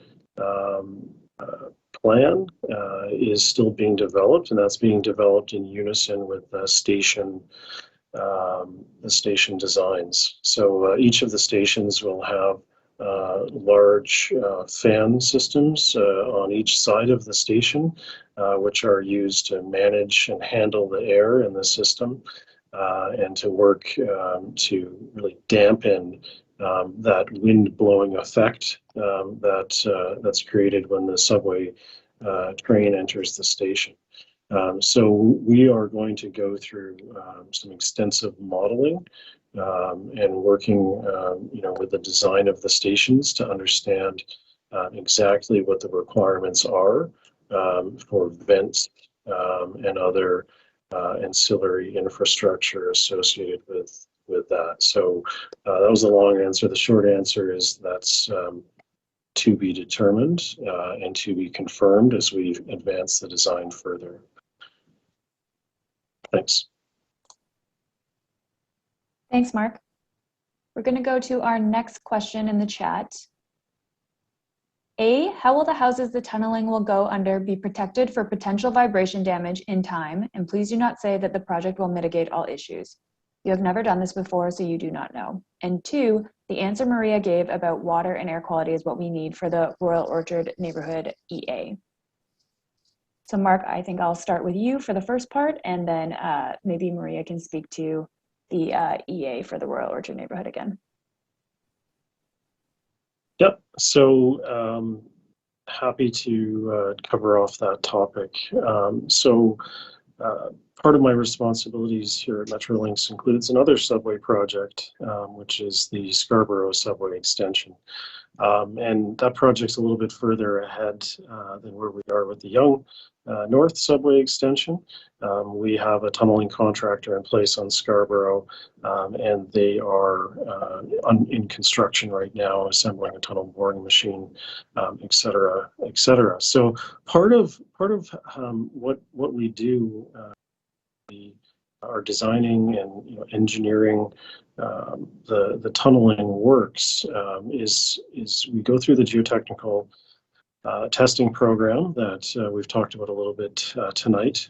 plan is still being developed, and that's being developed in unison with the station designs. So each of the stations will have large fan systems on each side of the station, which are used to manage and handle the air in the system, and to work to really dampen that wind blowing effect that's created when the subway train enters the station. So we are going to go through some extensive modeling and working with the design of the stations to understand exactly what the requirements are for vents and other ancillary infrastructure associated with that. So that was a long answer. The short answer is that's to be determined and to be confirmed as we advance the design further. Thanks. Thanks, Mark. We're going to go to our next question in the chat. A, how will the houses the tunneling will go under be protected for potential vibration damage in time? And please do not say that the project will mitigate all issues. You have never done this before, so you do not know. And 2, the answer Maria gave about water and air quality is what we need for the Royal Orchard Neighborhood EA. So Mark, I think I'll start with you for the first part, and then maybe Maria can speak to the EA for the Royal Orchard Neighborhood again. Yep, so happy to cover off that topic. Part of my responsibilities here at Metrolinx includes another subway project, which is the Scarborough subway extension. And that project's a little bit further ahead than where we are with the Yonge North subway extension. We have a tunneling contractor in place on Scarborough, and they are in construction right now, assembling a tunnel boring machine, et cetera, et cetera. So part of what we do, we are designing and engineering the tunneling works is we go through the geotechnical testing program that we've talked about a little bit tonight.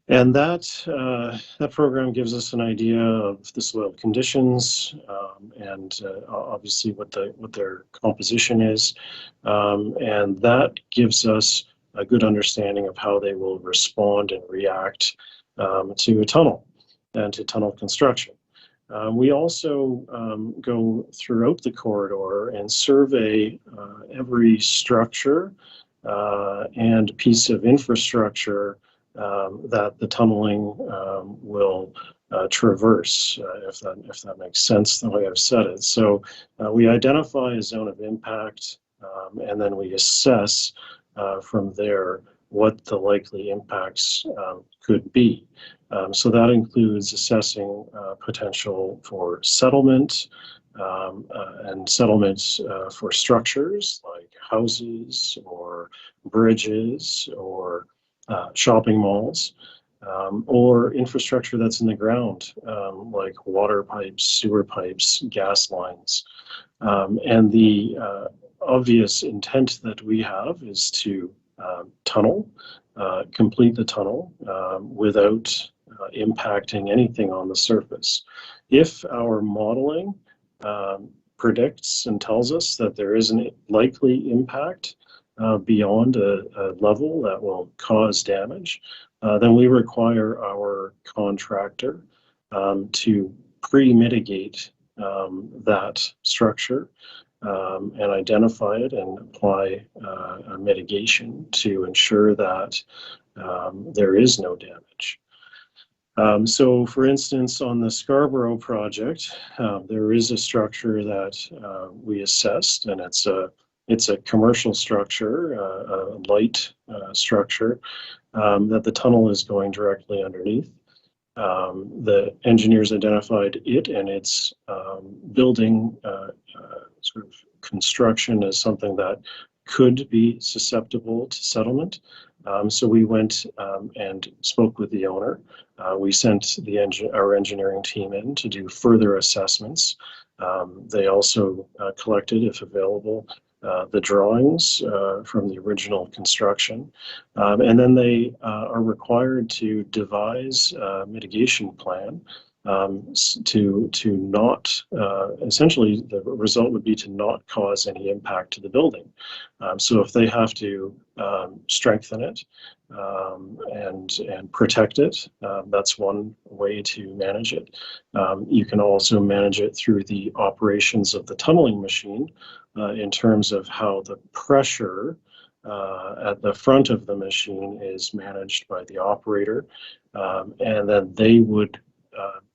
And that program gives us an idea of the soil conditions and obviously what their composition is. And that gives us a good understanding of how they will respond and react to a tunnel and to tunnel construction. We also go throughout the corridor and survey every structure and piece of infrastructure that the tunneling will traverse, if that makes sense the way I've said it. So we identify a zone of impact and then we assess from there what the likely impacts could be. So that includes assessing potential for settlement and settlements for structures like houses or bridges or shopping malls, or infrastructure that's in the ground, like water pipes, sewer pipes, gas lines. And the obvious intent that we have is to tunnel, complete the tunnel without impacting anything on the surface. If our modeling predicts and tells us that there is a likely impact beyond a level that will cause damage, then we require our contractor to pre-mitigate that structure and identify it and apply a mitigation to ensure that there is no damage. So for instance, on the Scarborough project, there is a structure that we assessed, and it's a commercial structure, a light structure that the tunnel is going directly underneath. The engineers identified it and its building sort of construction as something that could be susceptible to settlement. So we went and spoke with the owner. We sent our engineering team in to do further assessments. They also collected, if available, the drawings from the original construction. And then they are required to devise a mitigation plan to not, essentially the result would be to not cause any impact to the building. So if they have to strengthen it and protect it, that's one way to manage it. You can also manage it through the operations of the tunneling machine in terms of how the pressure at the front of the machine is managed by the operator. And then they would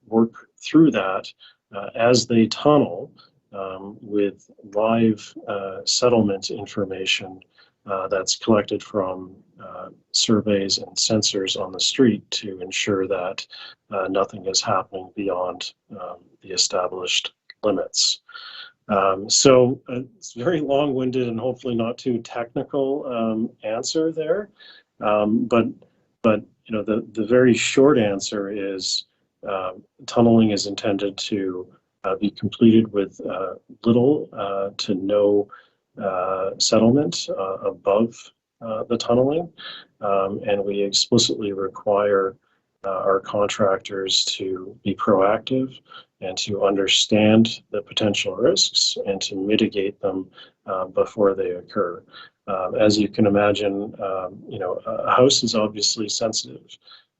work through that as they tunnel with live settlement information that's collected from surveys and sensors on the street to ensure that nothing is happening beyond the established limits. So it's very long-winded and hopefully not too technical answer there, but you know, the very short answer is tunneling is intended to be completed with little to no settlement above the tunneling, and we explicitly require our contractors to be proactive and to understand the potential risks and to mitigate them before they occur. As you can imagine, you know, a house is obviously sensitive,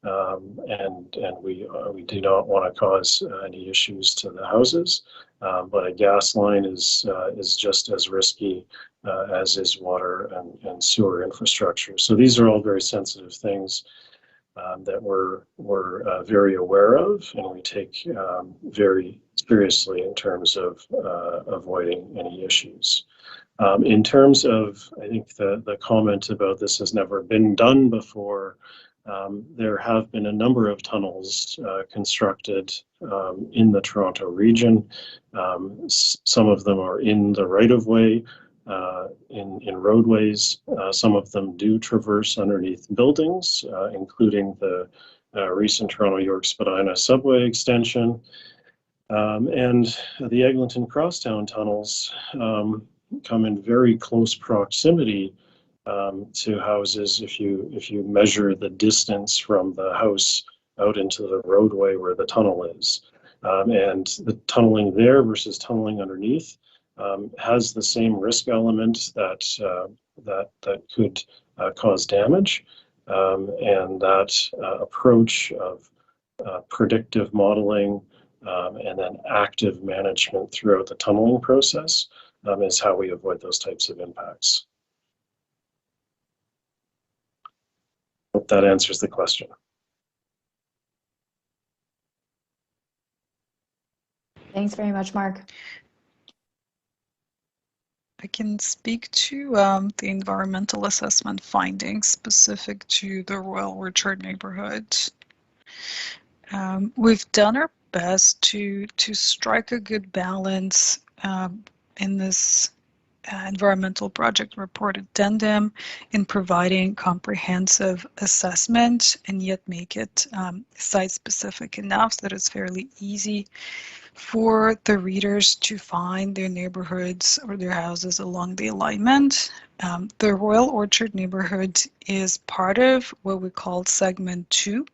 and we do not want to cause any issues to the houses. But a gas line is just as risky as is water and sewer infrastructure. So these are all very sensitive things that we're very aware of, and we take very seriously in terms of avoiding any issues. In terms of, I think the comment about this has never been done before, there have been a number of tunnels constructed in the Toronto region. Some of them are in the right-of-way, in roadways. Some of them do traverse underneath buildings, including the recent Toronto-York Spadina subway extension. And the Eglinton Crosstown tunnels come in very close proximity to houses if you measure the distance from the house out into the roadway where the tunnel is. And the tunneling there versus tunneling underneath has the same risk element that could cause damage, and that approach of predictive modeling and then active management throughout the tunneling process is how we avoid those types of impacts. Hope that answers the question. Thanks very much, Mark. I can speak to the environmental assessment findings specific to the Royal Orchard neighborhood. We've done our best to strike a good balance in this environmental project report addendum in providing comprehensive assessment and yet make it site-specific enough so that it's fairly easy for the readers to find their neighborhoods or their houses along the alignment. The Royal Orchard neighborhood is part of what we call segment 2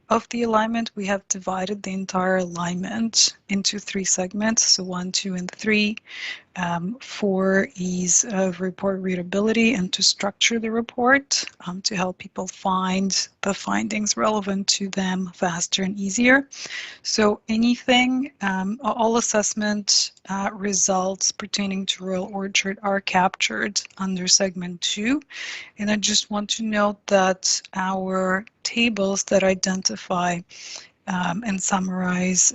of the alignment. We have divided the entire alignment into 3 segments, so 1, 2, and 3, for ease of report readability and to structure the report to help people find the findings relevant to them faster and easier. So anything, all assessment results pertaining to Royal Orchard are captured under segment 2. And I just want to note that our tables that identify and summarize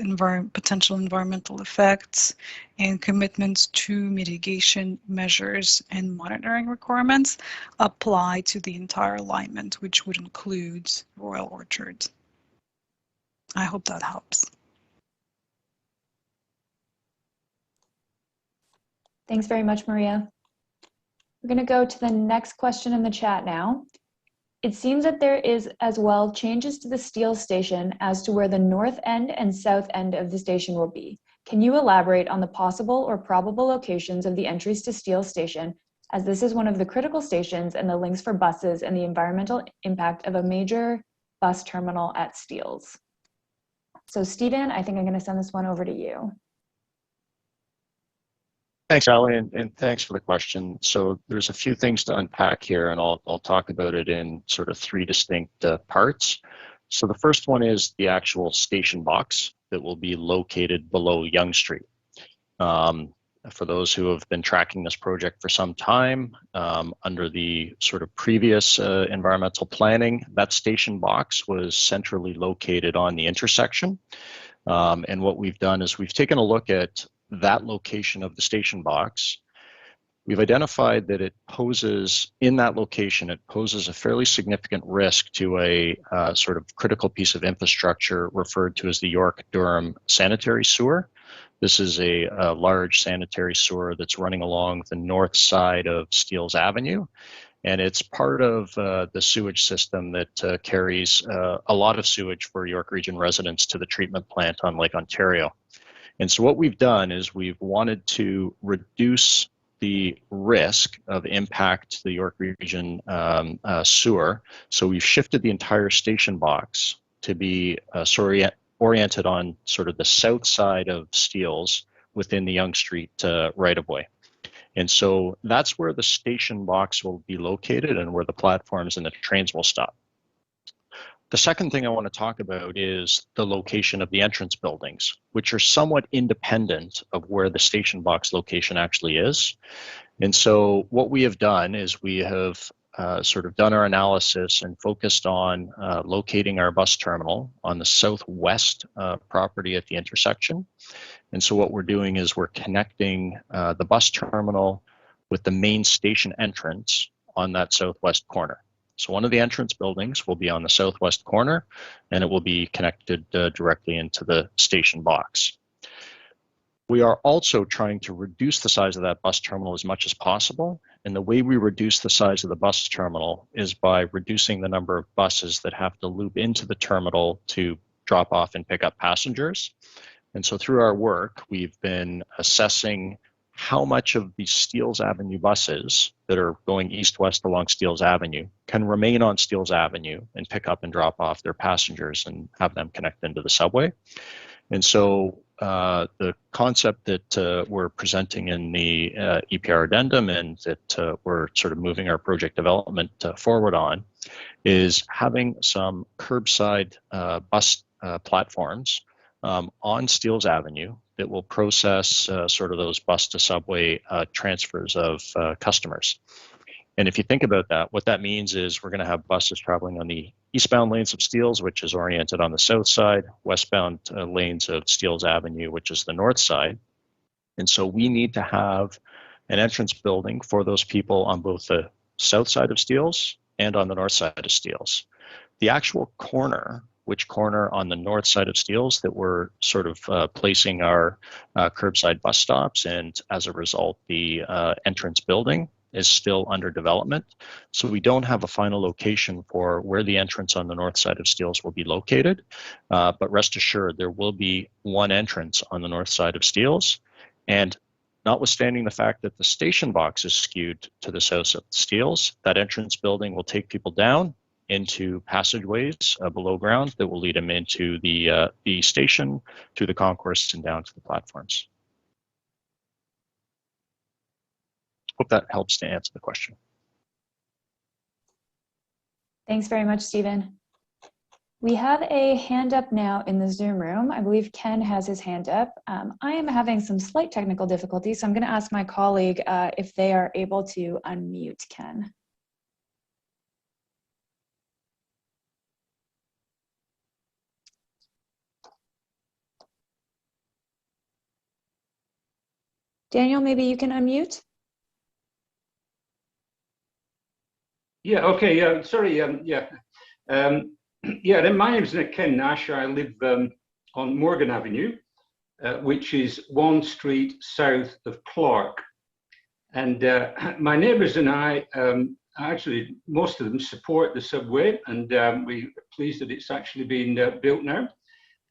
potential environmental effects and commitments to mitigation measures and monitoring requirements apply to the entire alignment, which would include Royal Orchard. I hope that helps. Thanks very much, Maria. We're going to go to the next question in the chat now. It seems that there is as well changes to the Steel station as to where the north end and south end of the station will be. Can you elaborate on the possible or probable locations of the entries to Steel station, as this is one of the critical stations and the links for buses and the environmental impact of a major bus terminal at Steels? So Stephen, I think I'm going to send this one over to you. Thanks, Ali, and thanks for the question. So there's a few things to unpack here, and I'll talk about it in sort of 3 distinct parts. So the first one is the actual station box that will be located below Yonge Street. For those who have been tracking this project for some time, under the sort of previous environmental planning, that station box was centrally located on the intersection. And what we've done is we've taken a look at that location of the station box, we've identified that it poses, in that location, it poses a fairly significant risk to a sort of critical piece of infrastructure referred to as the York-Durham sanitary sewer. This is a large sanitary sewer that's running along the north side of Steeles Avenue, and it's part of the sewage system that carries a lot of sewage for York Region residents to the treatment plant on Lake Ontario. And so what we've done is we've wanted to reduce the risk of impact to the York Region sewer. So we've shifted the entire station box to be oriented on sort of the south side of Steeles within the Yonge Street right-of-way. And so that's where the station box will be located and where the platforms and the trains will stop. The second thing I want to talk about is the location of the entrance buildings, which are somewhat independent of where the station box location actually is. And so what we have done is we have sort of done our analysis and focused on locating our bus terminal on the southwest property at the intersection. And so what we're doing is we're connecting the bus terminal with the main station entrance on that southwest corner. So one of the entrance buildings will be on the southwest corner, and it will be connected directly into the station box. We are also trying to reduce the size of that bus terminal as much as possible. And the way we reduce the size of the bus terminal is by reducing the number of buses that have to loop into the terminal to drop off and pick up passengers. And so through our work, we've been assessing how much of the Steeles Avenue buses that are going east-west along Steeles Avenue can remain on Steeles Avenue and pick up and drop off their passengers and have them connect into the subway. And so the concept that we're presenting in the EPR addendum and that we're sort of moving our project development forward on is having some curbside bus platforms on Steeles Avenue that will process sort of those bus to subway transfers of customers. And if you think about that, what that means is we're going to have buses traveling on the eastbound lanes of Steeles, which is oriented on the south side, westbound lanes of Steeles Avenue, which is the north side. And so we need to have an entrance building for those people on both the south side of Steeles and on the north side of Steeles. The actual corner, which corner on the north side of Steeles that we're sort of placing our curbside bus stops, and as a result, the entrance building is still under development. So we don't have a final location for where the entrance on the north side of Steeles will be located, but rest assured there will be one entrance on the north side of Steeles. And notwithstanding the fact that the station box is skewed to the south of Steeles, that entrance building will take people down into passageways below ground that will lead them into the station, to the concourse, and down to the platforms. Hope that helps to answer the question. Thanks very much, Stephen. We have a hand up now in the Zoom room. I believe Ken has his hand up. I am having some slight technical difficulties, so I'm going to ask my colleague if they are able to unmute Ken. Daniel, maybe you can unmute? Yeah, okay, sorry, yeah. Yeah, my name's Ken Nash. I live on Morgan Avenue, which is 1 street south of Clark. And my neighbours and I, actually, most of them support the subway, and we're pleased that it's actually been built now.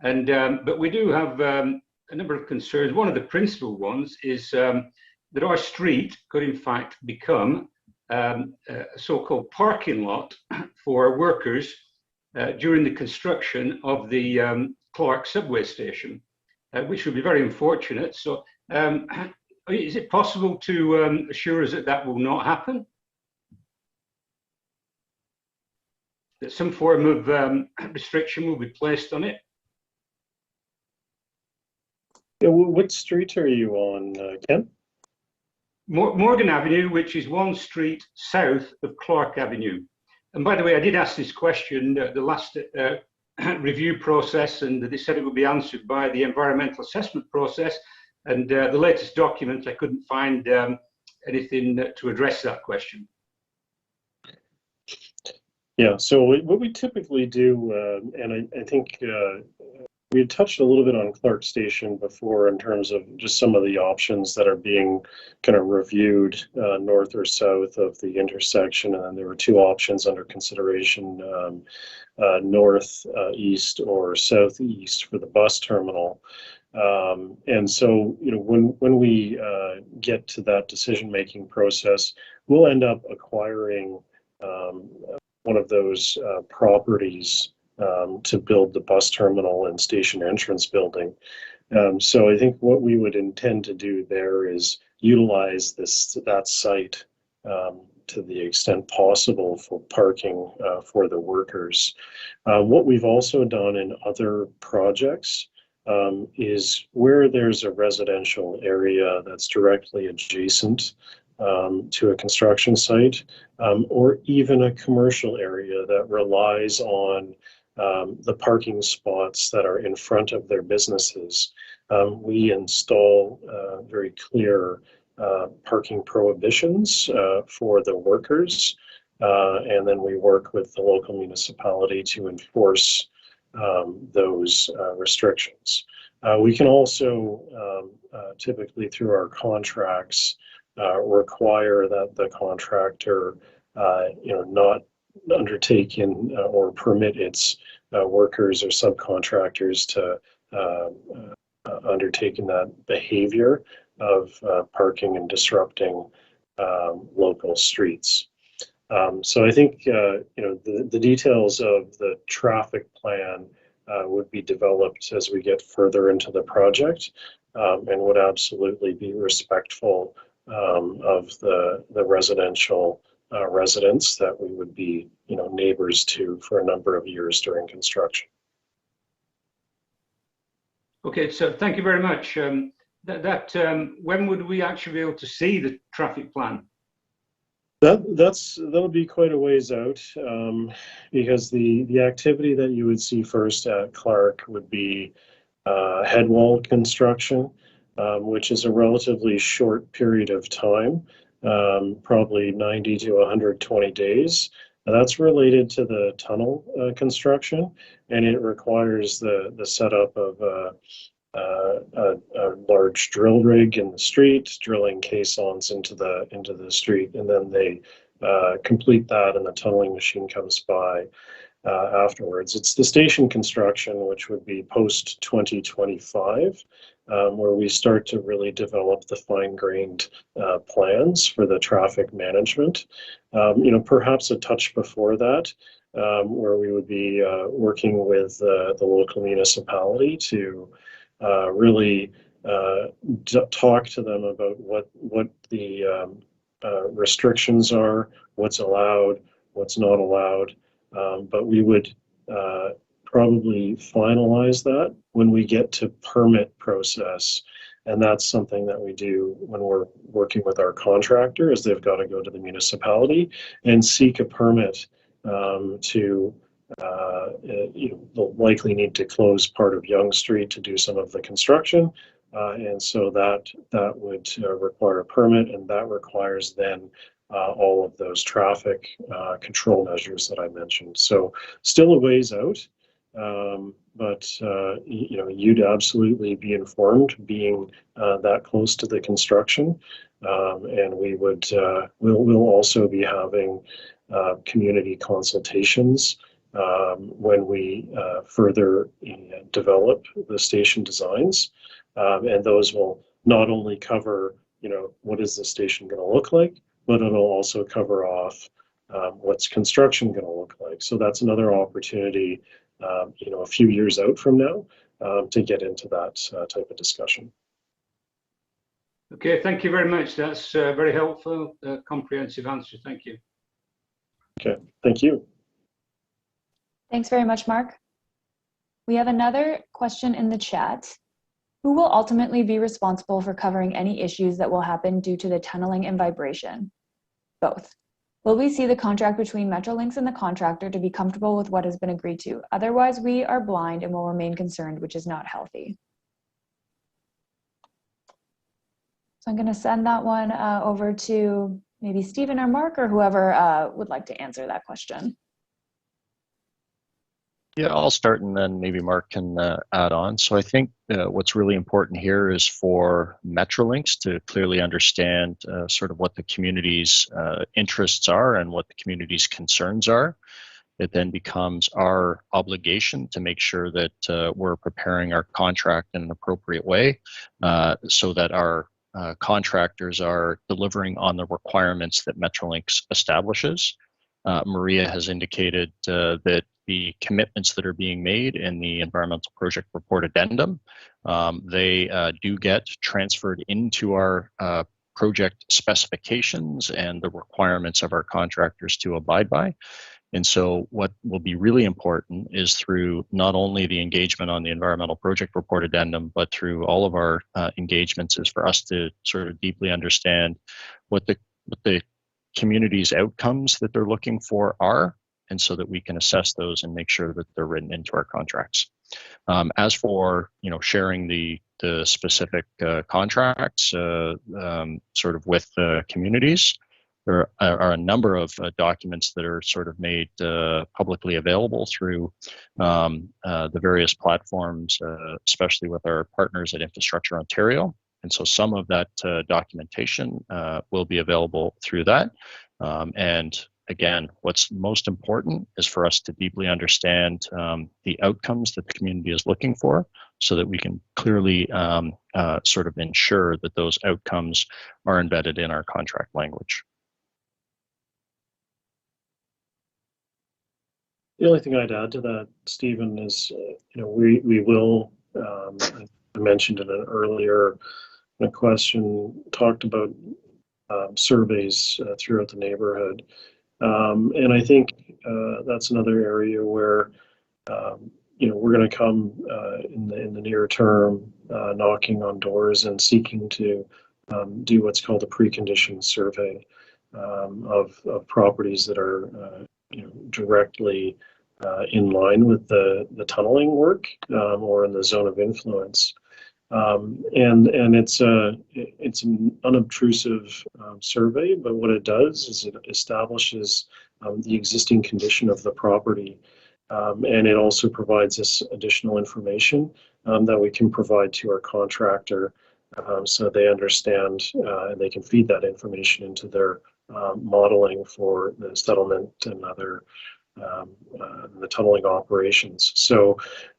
And but we do have a number of concerns. One of the principal ones is that our street could, in fact, become a so-called parking lot for workers during the construction of the Clark subway station, which would be very unfortunate. So is it possible to assure us that that will not happen? That some form of restriction will be placed on it? Yeah, what street are you on, Ken? Morgan Avenue, which is 1 street south of Clark Avenue. And by the way, I did ask this question at the last review process, and they said it would be answered by the environmental assessment process. And the latest document, I couldn't find anything to address that question. Yeah, so what we typically do, and I think we had touched a little bit on Clark Station before in terms of just some of the options that are being kind of reviewed north or south of the intersection. And then there were two options under consideration, north, east, or southeast for the bus terminal. And so, you know, when we get to that decision-making process, we'll end up acquiring one of those properties to build the bus terminal and station entrance building. So I think what we would intend to do there is utilize that site to the extent possible for parking for the workers. What we've also done in other projects is where there's a residential area that's directly adjacent to a construction site, or even a commercial area that relies on the parking spots that are in front of their businesses. We install very clear parking prohibitions for the workers, and then we work with the local municipality to enforce those restrictions. We can also typically through our contracts require that the contractor not undertake or permit its workers or subcontractors to undertake in that behavior of parking and disrupting local streets. So I think the details of the traffic plan would be developed as we get further into the project, and would absolutely be respectful of the residential residents that we would be, neighbors to for a number of years during construction. Okay, so thank you very much. When would we actually be able to see the traffic plan? That'll be quite a ways out, because the activity that you would see first at Clark would be head wall construction, which is a relatively short period of time, probably 90 to 120 days. Now, that's related to the tunnel construction, and it requires the setup of a large drill rig in the street, drilling caissons into the street, and then they complete that, and the tunneling machine comes by afterwards. It's the station construction, which would be post 2025, where we start to really develop the fine-grained plans for the traffic management. Perhaps a touch before that, where we would be working with the local municipality to really talk to them about what the restrictions are, what's allowed, what's not allowed. But we would probably finalize that when we get to permit process. And that's something that we do when we're working with our contractor, is they've got to go to the municipality and seek a permit to they'll likely need to close part of Yonge Street to do some of the construction. And so that would require a permit, and that requires then all of those traffic control measures that I mentioned. So still a ways out, but you'd absolutely be informed being that close to the construction. And we would we'll also be having community consultations when we further develop the station designs, and those will not only cover what is the station going to look like, but it'll also cover off what's construction going to look like. So that's another opportunity, a few years out from now, to get into that type of discussion. Okay, thank you very much. That's very helpful, comprehensive answer. Thank you. Okay, thank you. Thanks very much, Mark. We have another question in the chat. Who will ultimately be responsible for covering any issues that will happen due to the tunneling and vibration? Both. Will we see the contract between Metrolinx and the contractor to be comfortable with what has been agreed to? Otherwise, we are blind and will remain concerned, which is not healthy. So I'm going to send that one over to maybe Stephen or Mark or whoever would like to answer that question. Yeah, I'll start and then maybe Mark can add on. So I think what's really important here is for Metrolinx to clearly understand sort of what the community's interests are and what the community's concerns are. It then becomes our obligation to make sure that we're preparing our contract in an appropriate way so that our contractors are delivering on the requirements that Metrolinx establishes. Maria has indicated that the commitments that are being made in the environmental project report addendum, they do get transferred into our project specifications and the requirements of our contractors to abide by. And so what will be really important is through not only the engagement on the environmental project report addendum, but through all of our engagements is for us to sort of deeply understand what the community's outcomes that they're looking for are, and so that we can assess those and make sure that they're written into our contracts. As for sharing the specific contracts sort of with communities, there are a number of documents that are sort of made publicly available through the various platforms, especially with our partners at Infrastructure Ontario. And so some of that documentation will be available through that. And again, what's most important is for us to deeply understand the outcomes that the community is looking for so that we can clearly sort of ensure that those outcomes are embedded in our contract language. The only thing I'd add to that, Stephen, is we will. I mentioned in an earlier question talked about surveys throughout the neighborhood, and I think that's another area where we're going to come in the near term, knocking on doors and seeking to do what's called a precondition survey of properties that are directly in line with the tunneling work or in the zone of influence. And it's an unobtrusive survey, but what it does is it establishes the existing condition of the property, and it also provides us additional information that we can provide to our contractor so they understand and they can feed that information into their modeling for the settlement and other the tunneling operations. So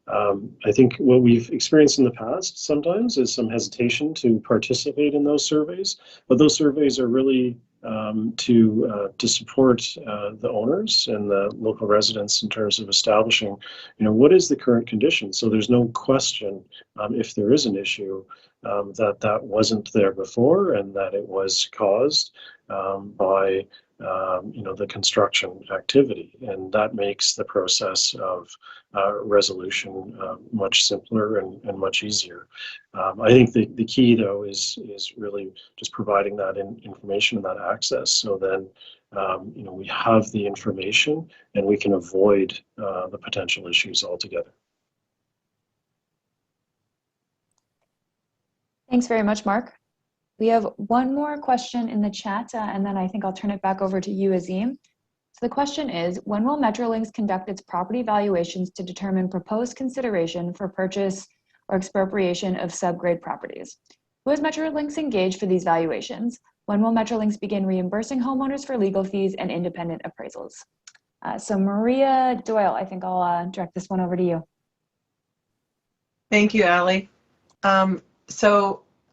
I think what we've experienced in the past sometimes is some hesitation to participate in those surveys, but those surveys are really to support the owners and the local residents in terms of establishing, what is the current condition. So there's no question if there is an issue that wasn't there before and that it was caused by the construction activity, and that makes the process of resolution much simpler and much easier. I think the key though is really just providing that information and that access, so then we have the information and we can avoid the potential issues altogether. Thanks very much, Mark. We have one more question in the chat, and then I think I'll turn it back over to you, Azim. So the question is, when will Metrolinx conduct its property valuations to determine proposed consideration for purchase or expropriation of subgrade properties? Who has Metrolinx engaged for these valuations? When will Metrolinx begin reimbursing homeowners for legal fees and independent appraisals? So Maria Doyle, I think I'll direct this one over to you. Thank you, Ali.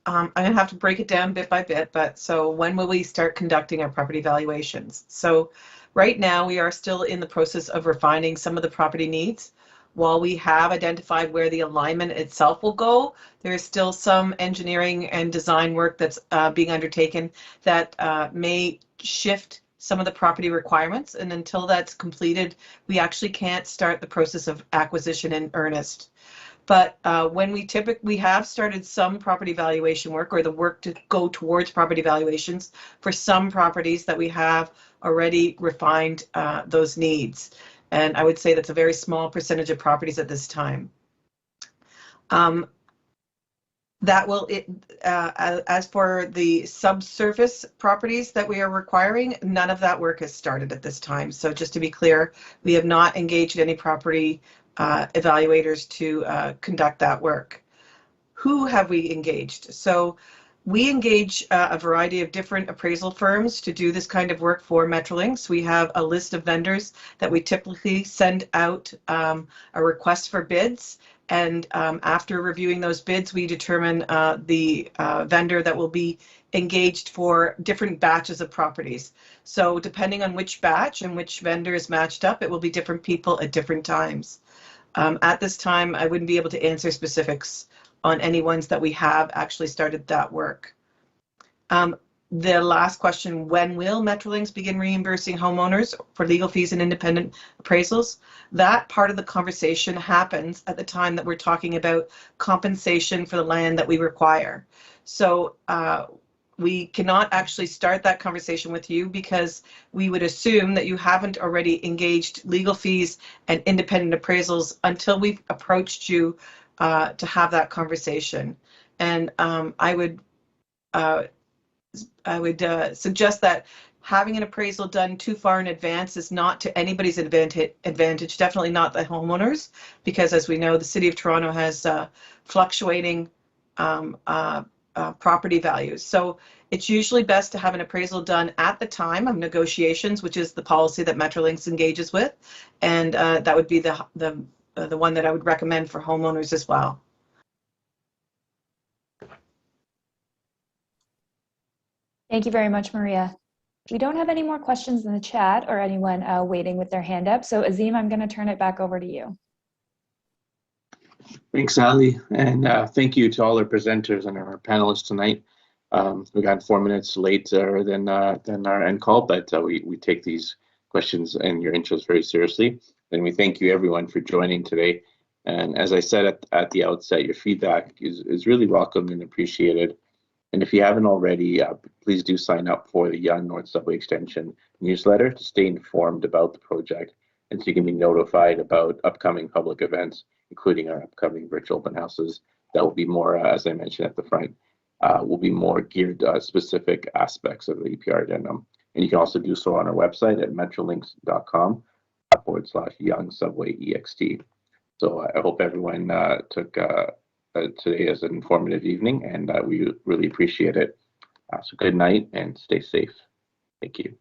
I'm going to have to break it down bit by bit, but so when will we start conducting our property valuations? So right now we are still in the process of refining some of the property needs. While we have identified where the alignment itself will go, there is still some engineering and design work that's being undertaken that may shift some of the property requirements. And until that's completed, we actually can't start the process of acquisition in earnest. But when we have started some property valuation work, or the work to go towards property valuations for some properties that we have already refined those needs. And I would say that's a very small percentage of properties at this time. That will, as for the subsurface properties that we are requiring, none of that work has started at this time. So just to be clear, we have not engaged any property evaluators to conduct that work. Who have we engaged? So we engage a variety of different appraisal firms to do this kind of work for Metrolinx. We have a list of vendors that we typically send out a request for bids. And after reviewing those bids, we determine the vendor that will be engaged for different batches of properties. So depending on which batch and which vendor is matched up, it will be different people at different times. At this time, I wouldn't be able to answer specifics on any ones that we have actually started that work. The last question, when will Metrolinx begin reimbursing homeowners for legal fees and independent appraisals? That part of the conversation happens at the time that we're talking about compensation for the land that we require. So we cannot actually start that conversation with you because we would assume that you haven't already engaged legal fees and independent appraisals until we've approached you to have that conversation. And I would suggest that having an appraisal done too far in advance is not to anybody's advantage, definitely not the homeowners, because as we know, the City of Toronto has fluctuating property values. So it's usually best to have an appraisal done at the time of negotiations, which is the policy that Metrolinx engages with, and that would be the one that I would recommend for homeowners as well. Thank you very much, Maria. We don't have any more questions in the chat or anyone waiting with their hand up. So Azim, I'm going to turn it back over to you. Thanks, Ali, and thank you to all our presenters and our panelists tonight. We got 4 minutes later than our end call, but we take these questions and your interest very seriously. And we thank you everyone for joining today. And as I said at the outset, your feedback is really welcome and appreciated. And if you haven't already, please do sign up for the Yonge North Subway Extension newsletter to stay informed about the project and so you can be notified about upcoming public events, including our upcoming virtual open houses that will be more, as I mentioned at the front, will be more geared to specific aspects of the EPR addendum. And you can also do so on our website at metrolinx.com/Yonge Subway EXT. So I hope everyone took today as an informative evening, and we really appreciate it. So good night and stay safe. Thank you.